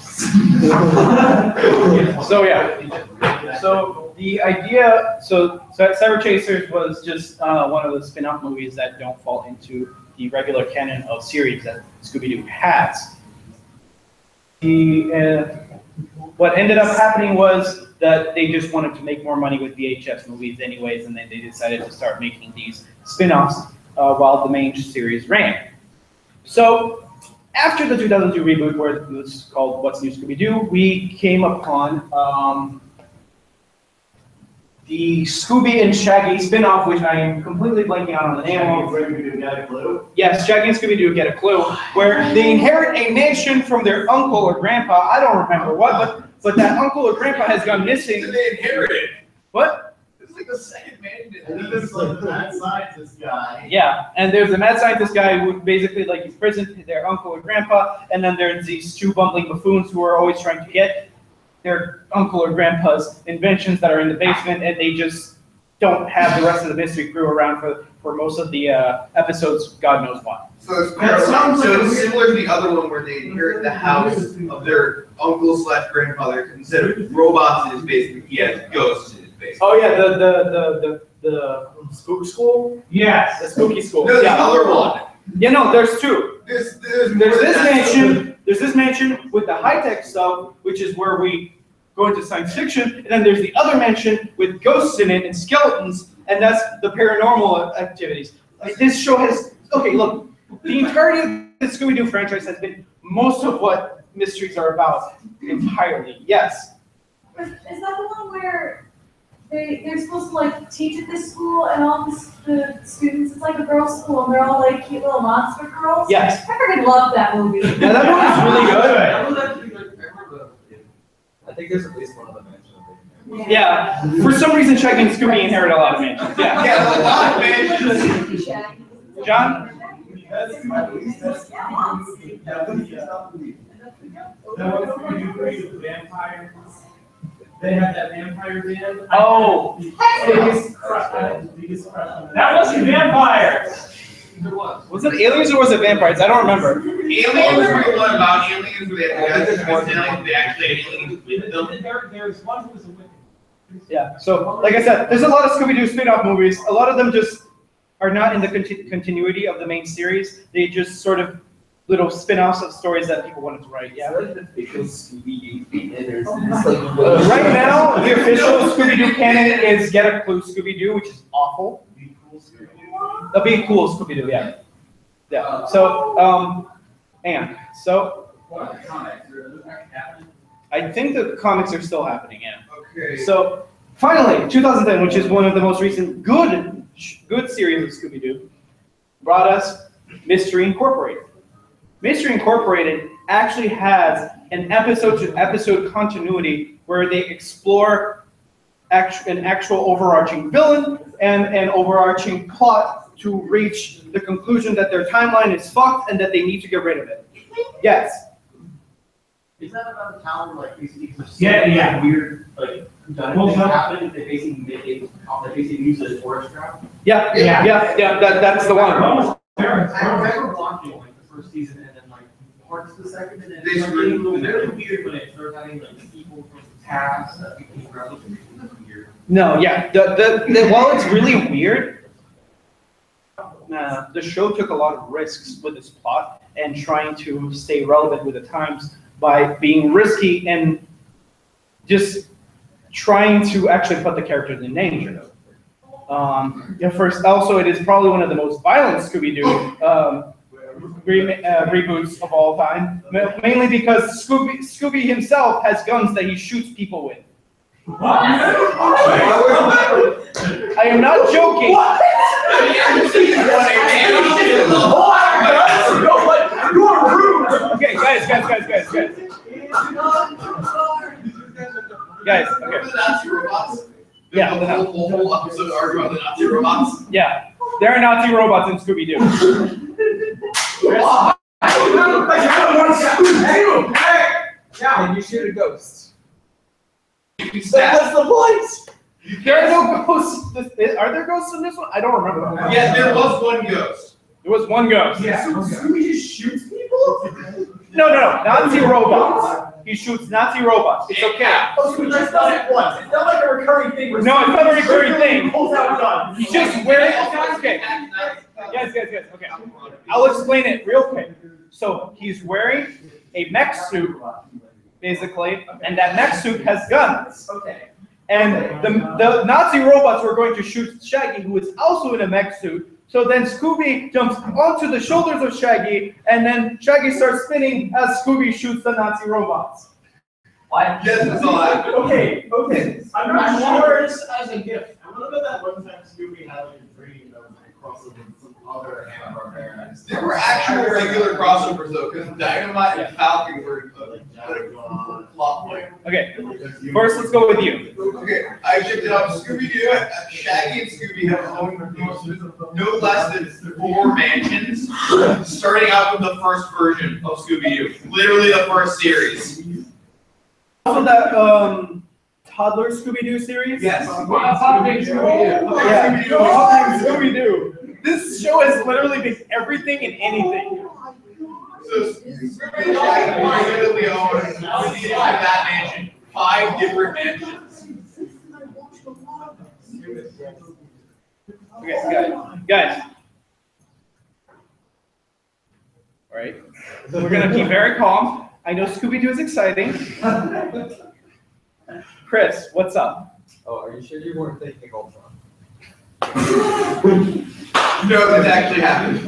So yeah. So the idea, so Cyber Chasers was just one of the spin-off movies that don't fall into the regular canon of series that Scooby-Doo has. What ended up happening was that they just wanted to make more money with VHS movies anyways, and then they decided to start making these spin-offs while the main series ran. So after the 2002 reboot, where it was called What's New Scooby-Doo, we came upon the Scooby and Shaggy spin-off, which I am completely blanking out on the name of. Yes, Shaggy and Scooby-Doo Get a Clue, where they inherit a mansion from their uncle or grandpa. I don't remember what, but that uncle or grandpa has gone missing. They inherited. What? It's like the second man. There's like the mad scientist guy. Yeah, and there's a mad scientist guy who basically like imprisoned their uncle or grandpa, and then there's these two bumbling buffoons who are always trying to get their uncle or grandpa's inventions that are in the basement, and they just don't have the rest of the mystery crew around for most of the episodes, God knows why. So it's similar to the other one where they inherit the house of their uncle / grandfather. Instead of robots in his basement, he has ghosts in his basement. Oh yeah, the spook school? Yes. The spooky school. No, the Yeah. other one. Yeah, no, there's two. There's this mansion with the high-tech stuff, which is where we go into science fiction, and then there's the other mansion with ghosts in it and skeletons, and that's the paranormal activities. Like, this show has, okay, look, the entirety of the Scooby-Doo franchise has been most of what mysteries are about entirely, yes. Is that the one where they're supposed to like teach at this school and all the students, it's like a girls' school and they're all like cute little monster girls? Yes. I freaking love that movie. Yeah, that movie's really good. I think there's at least one of them mentioned. Yeah, for some reason Shaggy and Scooby inherit a lot of mansions, yeah. Yeah, a lot of mansions. John? Vampires. They have that vampire band. Oh. Biggest crush on them. That wasn't vampires. Was it aliens or was it vampires? I don't remember. Aliens were one about aliens where they had they actually had aliens with them. There's one who was a witch. Yeah, so like I said, there's a lot of Scooby-Doo spin-off movies. A lot of them just are not in the continuity of the main series. They just sort of little spin-offs of stories that people wanted to write. Yeah. Right Right now, the official Scooby-Doo canon is Get a Clue Scooby-Doo, which is awful. That'd be cool Scooby-Doo, yeah. Yeah. So and so What are the comics? Are those actually happening? I think the comics are still happening. Yeah. Okay. So finally, 2010, which is one of the most recent good series of Scooby-Doo, brought us Mystery Incorporated. Mystery Incorporated actually has an episode-to-episode continuity where they explore an actual overarching villain and an overarching plot to reach the conclusion that their timeline is fucked and that they need to get rid of it. Yes. Is that about the town where like basically Yeah. weird like whodunit things happen? They basically use it as tourist trap. Yeah. That's the one. I remember watching like the first season and then like parts of the second, and then They it's like, screwed a little with very weird when it started having like people from tabs that people grab. Weird. No, yeah. While it's really weird, the show took a lot of risks with its plot and trying to stay relevant with the times by being risky and just trying to actually put the characters in danger. First, also, it is probably one of the most violent Scooby-Doo reboots of all time, mainly because Scooby himself has guns that he shoots people with. I am not joking. You are rude! Okay, guys. Guys, okay. Remember the Nazi robots? Yeah. The whole episode arguing about the Nazi robots. Yeah, there are Nazi robots in Scooby-Doo. And you shoot a ghost. You stab. What's the point? There are no ghosts. Are there ghosts in this one? I don't remember. Yeah, there was one ghost. There was one ghost. Yeah. Scooby just shoots people? No, Nazi robots. He shoots Nazi robots. It's okay. Oh, Scooby just does it once. It's not like a recurring thing. No, it's not a recurring thing. Pulls out a gun. He's just wearing. Okay. Guys. Okay. I'll explain it real quick. So he's wearing a mech suit, basically, and that mech suit has guns. Okay. And the Nazi robots were going to shoot Shaggy, who is also in a mech suit. So then Scooby jumps onto the shoulders of Shaggy, and then Shaggy starts spinning as Scooby shoots the Nazi robots. What? Yes, that's all I have. Okay. I'm not sure this as a gift. I remember that one time Scooby had like a dream that was like crossover with some other Hanna-Barbera. There were actual regular crossovers though, because Dynamite and Falcon were a plot point. Okay, first let's go with you. Okay, I checked it out. Scooby-Doo, Shaggy and Scooby have owned no less than 4 mansions, starting out with the first version of Scooby-Doo, literally the first series. Also that toddler Scooby-Doo series? Yes. Yeah, Scooby-Doo. This show has literally been everything and anything. So Scooby and Shaggy literally own that mansion, 5 different mansions. Okay, guys. All right, we're gonna keep very calm. I know Scooby-Doo is exciting. Chris, what's up? Oh, are you sure you weren't thinking Ultron? No, this actually happened.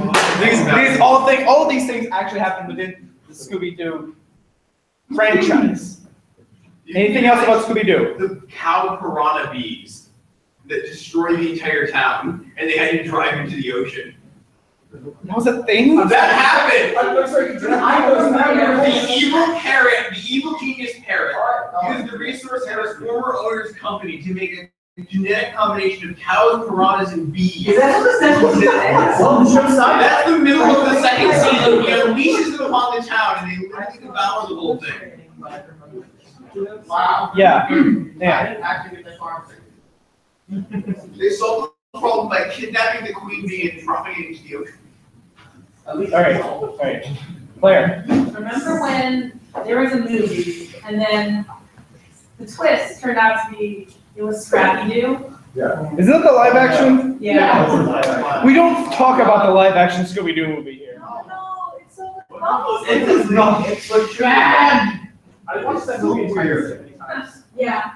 All these things actually happen within the Scooby-Doo franchise. Anything else about Scooby-Doo? The cow piranha bees that destroy the entire town, and they had to drive into the ocean. That was a thing? That happened! I'm sorry, I was The evil parrot, the evil genius parrot, used the resource of his former owner's company to make a genetic combination of cows, piranhas, and bees. Is that what the show started? That's the middle of the second season. He unleashes them upon the town, and they literally devour the whole thing. Wow. Yeah. I didn't actually get that far. They solved the problem by kidnapping the queen bee and dropping it into the ocean. All right. Claire. Remember when there was a movie and then the twist turned out to be it was Scrappy-Doo? Yeah. Isn't that the live action? Yeah. We don't talk about the live action Scooby-Doo movie here. Oh no, it's so much It is not. It's like bad. I watched that movie entirely. Yeah.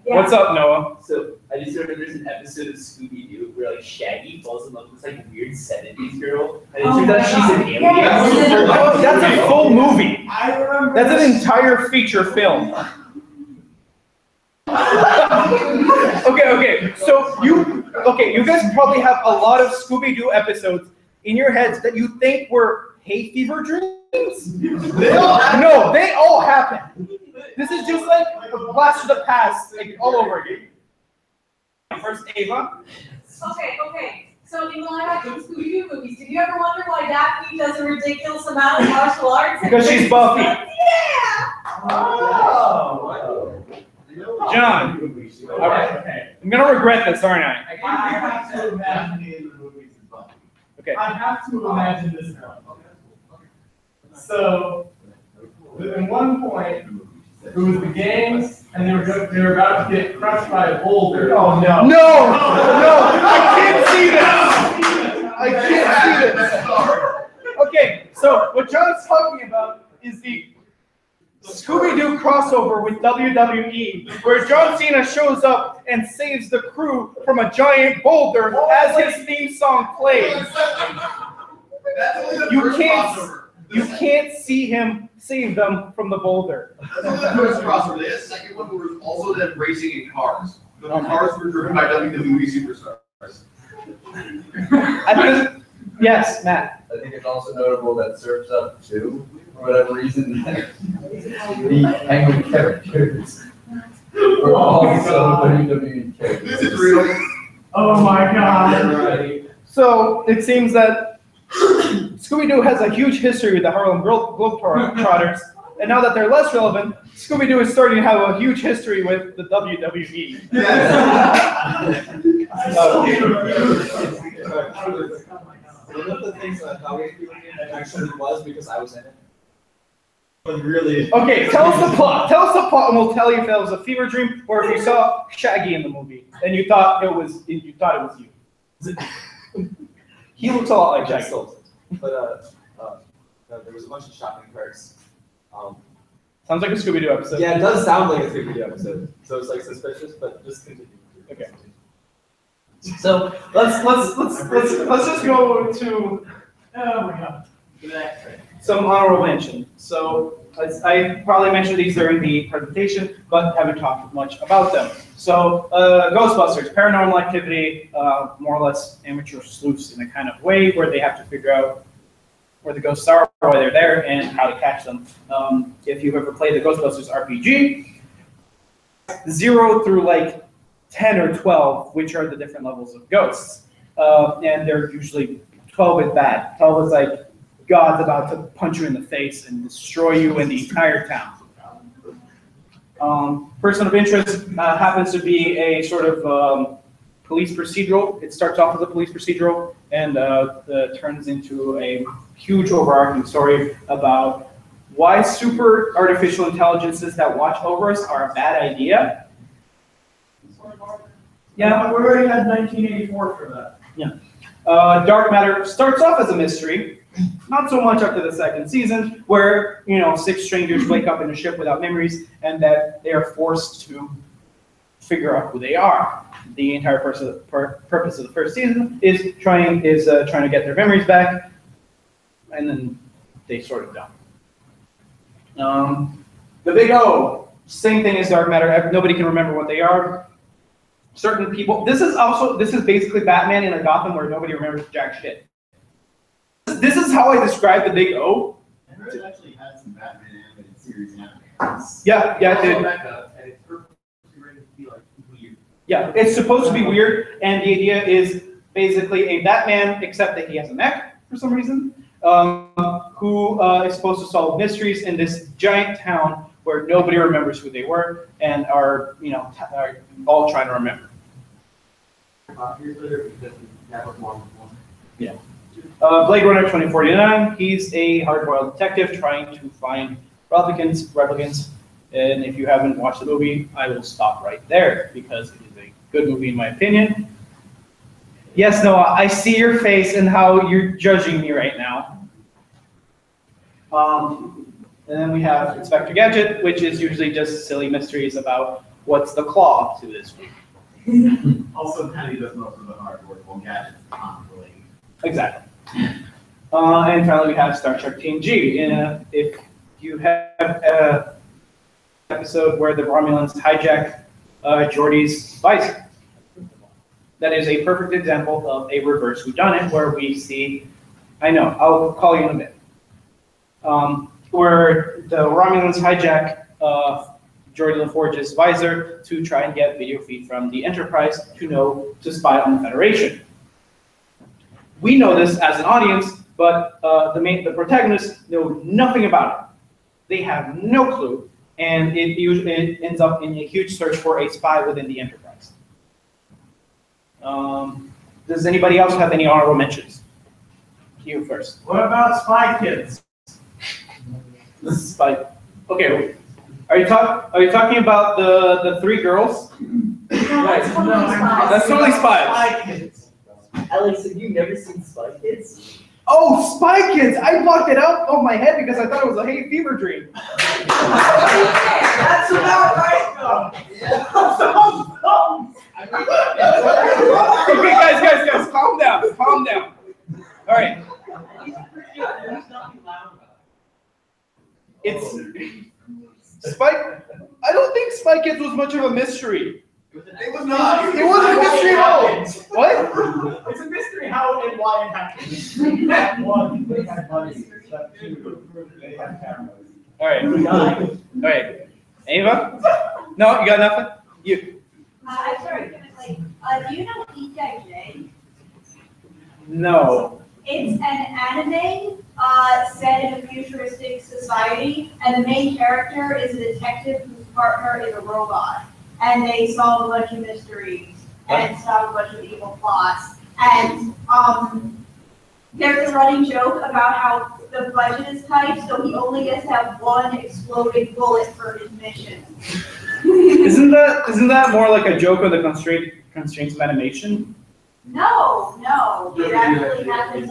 What's up, Noah? So I just remember there's an episode of Scooby-Doo where like Shaggy falls in love with this like weird 70s girl, and it Oh turns my out she's an God. alien. Yes. Oh, that's a full movie. I remember. That's an entire feature film. Okay. So you guys probably have a lot of Scooby-Doo episodes in your heads that you think were hay fever dreams. They all happen. This is just like a blast to the past, like all over again. First, Ava. Okay. So in the live action Scooby-Doo movies, did you ever wonder why Daphne does a ridiculous amount of martial arts? Because she's Buffy. Yeah! Oh. John. All right. I'm gonna regret this, aren't I? I have to imagine Okay. I have to imagine this now. So, at one point, it was the gangs, and they were about to get crushed by a boulder. Oh no! No! I can't see this. I can't see this. Okay, so what John's talking about is the Scooby-Doo crossover with WWE, where John Cena shows up and saves the crew from a giant boulder as his theme song plays. You can't see him save them from the boulder. That's only the first crossover. The second one was also them racing in cars. But the cars were driven by WWE superstars. Yes, Matt. I think it's also notable that Surf's Up 2, for whatever reason, the Penguin characters were also WWE characters. This is real. Oh my god! So it seems that Scooby-Doo has a huge history with the Harlem Globetrotters, and now that they're less relevant, Scooby-Doo is starting to have a huge history with the WWE. One of the things that I thought actually was because I was in it. But really. Okay, tell us the plot. Tell us the plot, and we'll tell you if it was a fever dream or if you saw Shaggy in the movie and you thought it was you. He looks a lot like Shaggy. But there was a bunch of shopping carts. Sounds like a Scooby-Doo episode. Yeah, it does sound like a Scooby-Doo episode. So it's like suspicious, but just continue. Okay. So let's just go to Oh my god. some honorable mention. So as I probably mentioned these during the presentation, but haven't talked much about them. So Ghostbusters, Paranormal Activity, more or less amateur sleuths in a kind of way where they have to figure out where the ghosts are, why they're there, and how to catch them. If you've ever played the Ghostbusters RPG, 0 through like 10 or 12, which are the different levels of ghosts. And they're usually, 12 is bad. 12 is like God's about to punch you in the face and destroy you and the entire town. Person of Interest happens to be a sort of police procedural. It starts off as a police procedural and turns into a huge overarching story about why super artificial intelligences that watch over us are a bad idea. Yeah, we already had 1984 for that. Yeah. Dark Matter starts off as a mystery, not so much up to the second season, where 6 strangers wake up in a ship without memories, and that they are forced to figure out who they are. The entire purpose of the first season is trying to get their memories back, and then they sort of don't. The Big O, same thing as Dark Matter. Nobody can remember what they are. Certain people. This is basically Batman in a Gotham where nobody remembers jack shit. This is how I describe the Big O. I heard it actually had some Batman animated series animated. Yeah, it did. And it's purposely written to be like weird. Yeah, it's supposed to be weird, and the idea is basically a Batman, except that he has a mech for some reason, who is supposed to solve mysteries in this giant town where nobody remembers who they were and are all trying to remember. Yeah. Blade Runner 2049, he's a hard-boiled detective trying to find replicants, and if you haven't watched the movie, I will stop right there because it is a good movie in my opinion. Yes, Noah, I see your face and how you're judging me right now. And then we have Inspector Gadget, which is usually just silly mysteries about what's the claw to this week. Also, Kennedy does most of the hard work, while Gadget's constantly. Exactly. And finally, we have Star Trek Team G. If you have an episode where the Romulans hijack Geordi's visor, that is a perfect example of a reverse whodunit, where we see, I know, I'll call you in a bit, where the Romulans hijack Geordi LaForge's visor to try and get video feed from the Enterprise to spy on the Federation. We know this as an audience, but the protagonists know nothing about it. They have no clue, and it ends up in a huge search for a spy within the Enterprise. Does anybody else have any honorable mentions? You first. What about Spy Kids? Spy. Okay. Are you talking about the three girls? That's totally Spies. Spy Kids. Alex, have you never seen Spy Kids? Oh, Spy Kids! I blocked it out of my head because I thought it was a hay fever dream. That's about right, though. Okay, guys, calm down. All right. It's Spike. I don't think Spy Kids was much of a mystery. It was not. It wasn't a mystery at all. What? It's a mystery how and why it happened. One, they had money. Step two, they had cameras. All right. Ava? No, you got nothing? You? I'm sorry, do you know EIJ? No. It's an anime set in a futuristic society, and the main character is a detective whose partner is a robot. And they solve a bunch of mysteries and solve a bunch of evil plots. And there's a running joke about how the budget is tight, so he only gets to have one exploding bullet for his mission. Isn't that more like a joke of the constraints of animation? No, it actually happens.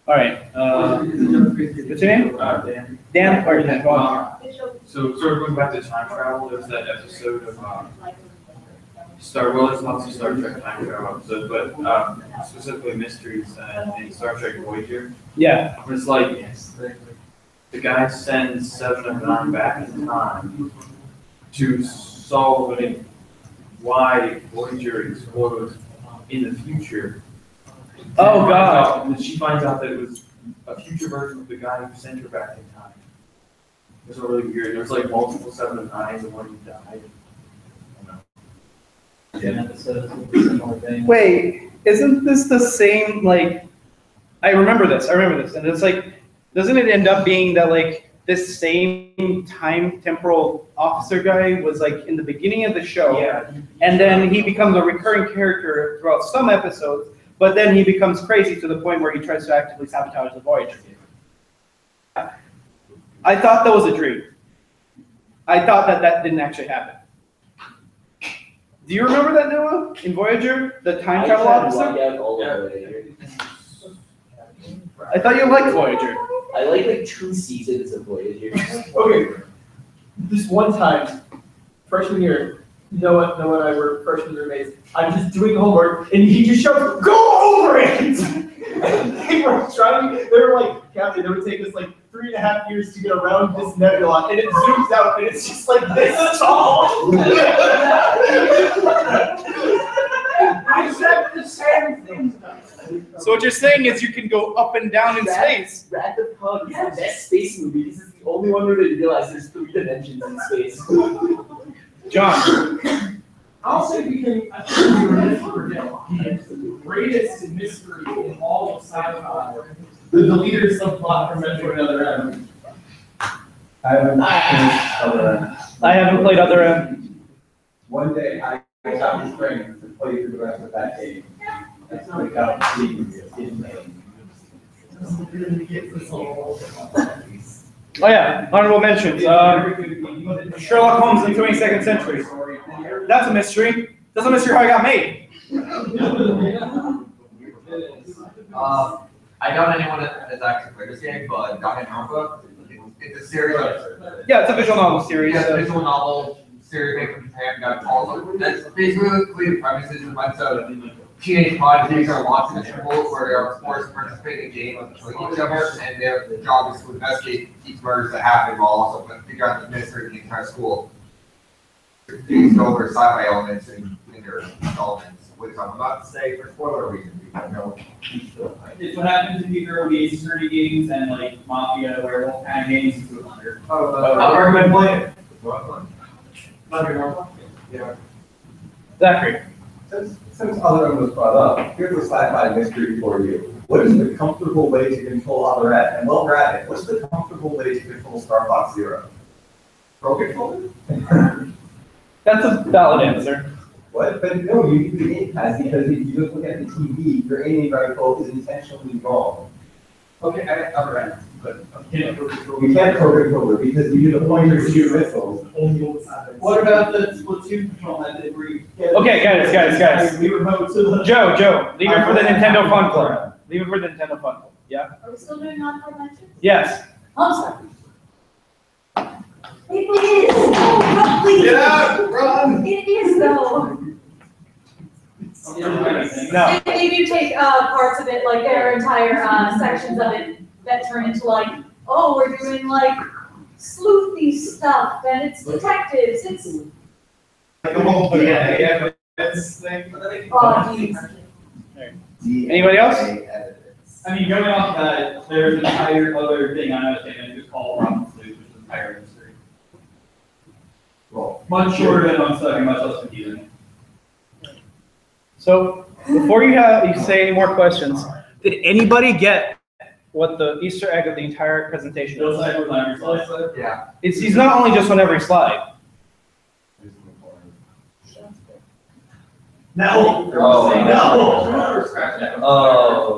All right. What's your name? Dan. Dan. Or Dan. Go on. So sort of going back to time travel, there's that episode of it's lots of Star Trek time travel episodes, but specifically mysteries in Star Trek Voyager. Yeah. Where it's like the guy sends 7 of 9 back in time to solve why Voyager explodes in the future. Oh God! And she finds out that it was a future version of the guy who sent her back in time. It was really weird. There's like multiple 7 of 9s and one who died. Wait, isn't this the same, like, I remember this, and it's like, doesn't it end up being that, like, this same time temporal officer guy was, like, in the beginning of the show, Yeah. And then he becomes a recurring character throughout some episodes, but then he becomes crazy to the point where he tries to actively sabotage the Voyager. I thought that was a dream. I thought that didn't actually happen. Do you remember that, Noah? In Voyager, the time travel officer? I thought you liked Voyager. I like 2 seasons of Voyager. Okay, this one time, freshman year, Noah and I were freshman roommates. I'm just doing homework, and he just shouts, "Go over it!" They were like, Captain, it would take us like 3.5 years to get around this nebula, and it zooms out, and it's just like this tall. I said the same thing. So what you're saying is you can go up and down in space. Wrath of Khan is the best space movie. This is the only one where they realize there's 3 dimensions in space. John. I'll say we can forget the greatest mystery in all of sci-fi. The leader subplot from Metro Other M. I haven't finished Other M. I haven't played Other M. One day I got this friend to play through the rest of that game. That's without seeing his name. Oh yeah, honorable mentions. Sherlock Holmes in the 22nd century. That's a mystery. That's a mystery how it got made. I doubt anyone has actually played this game, but Danganronpa, it's a series. Yeah, it's a visual novel series. Yeah, it's a visual novel stereotype from Japan got all. That's basically the premise is a bunch of teenage prodigies are locked in a school where they are forced to participate in a game of killing each other, and their job is to investigate each murders that happen while also figure out the mystery of the entire school. These over sci-fi elements in their installments, which I'm about to say for spoiler reasons. Because, you know, It's what happens if you throw games, security games, and like Mafia, werewolf kind of games into a blender. I've recommend playing it. Yeah. Zachary. Since other one was brought up, here's a sci-fi mystery for you. What is the comfortable way to control other ed? And while we're at it, what's the comfortable way to control Star Fox Zero? Pro controller? That's a valid answer. What? But no, you need the aim pad because if you just look at the TV, your aiming rifle is intentionally wrong. Okay, other end, but you can't pro controller. You can't pro controller because you use a pointer to shoot missiles. What about the Splatoon control method where you get? Okay, guys. We remote to the. Joe, leave it for the Nintendo Fun Club. Leave it for the Nintendo Fun Club. Yeah? Are we still doing non-club mentions? Yes. I'm sorry. It is. Oh, please. Get out, run. It is though. No. They do take parts of it, like there are entire sections of it that turn into like, oh, we're doing like sleuthy stuff, and it's detectives. It's oh, geez. Anybody else? I mean, going off that, there's an entire other thing I understand, it's called Robin Sleep, which is entire mystery. Well, Much shorter than on stuff, much less confusing. So before you say any more questions, did anybody get what the Easter egg of the entire presentation Those is? sides were on every slide. Yeah. He's not only just on every slide. No. Oh,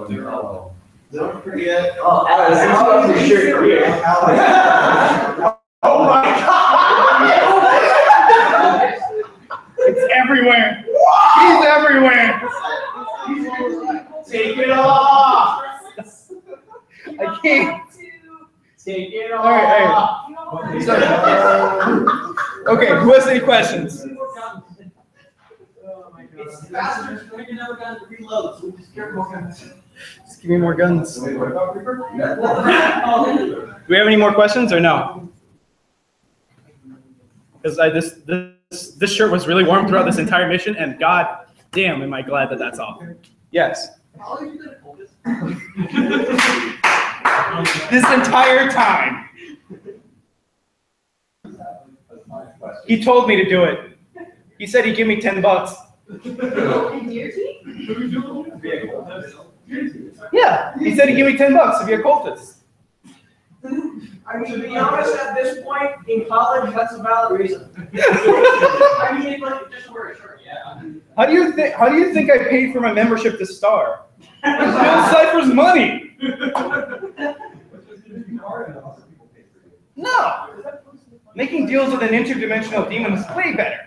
no. Don't forget. Oh, Alex, how is your shirt here? Oh my God! It's everywhere. He's everywhere. Take it off. I can't. Take it off. All right. So, okay, who has any questions? It's faster, we never got to reload, so we just care more guns. Just give me more guns. Wait, what about Reaper? Do we have any more questions or no? Because this shirt was really warm throughout this entire mission, and god damn, am I glad that that's off. Yes. This entire time. He told me to do it. He said he'd give me $10. And deer teeth? Yeah, he said he'd give me $10 to be a cultist. I mean, to be honest, at this point, in college, that's a valid reason. I mean, like, just wear a shirt, yeah. How do you think I paid for my membership to Star? It's Bill Cipher's money. No. Making deals with an interdimensional demon is way better.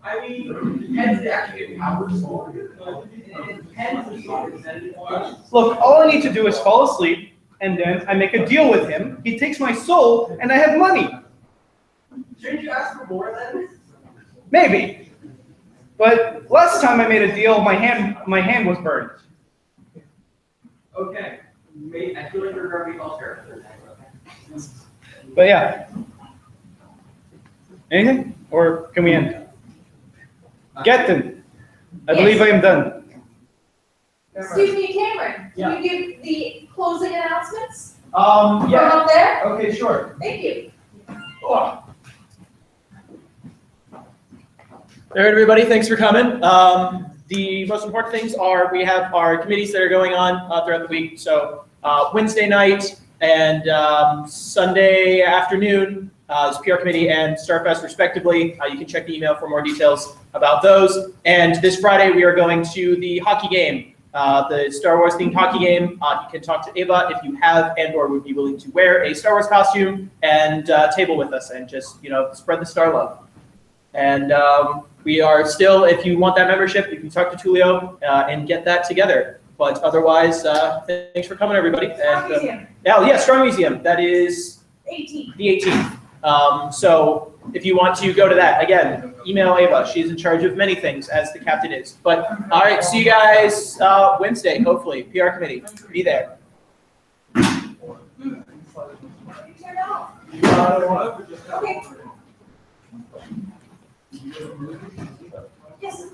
I mean, it depends actually how we're scoring. It depends on the Look, all I need to do is fall asleep, and then I make a deal with him. He takes my soul, and I have money. Shouldn't you ask for more then? Maybe. But last time I made a deal, my hand was burned. Okay. I feel like you're going to be all characters. But yeah. Anything? Or can we end? Captain, I believe I am done. Excuse me, Cameron, Yeah. can you give the closing announcements? Yeah. From up there? Okay, sure. Thank you. Oh. All right, everybody, thanks for coming. The most important things are we have our committees that are going on throughout the week. So Wednesday night and Sunday afternoon is PR committee and Starfest respectively. You can check the email for more details about those. And this Friday we are going to the hockey game, the Star Wars themed hockey game. You can talk to Ava if you have and or would be willing to wear a Star Wars costume and table with us and just, you know, spread the Star love. And we are still, if you want that membership, you can talk to Tulio and get that together. But otherwise, thanks for coming, everybody. Strong Museum. Yeah, Strong Museum. That is 18th. the 18th. So if you want to go to that, again, email Ava. She's in charge of many things, as the captain is. But all right, see you guys Wednesday, hopefully. PR committee, be there. Okay. Yes.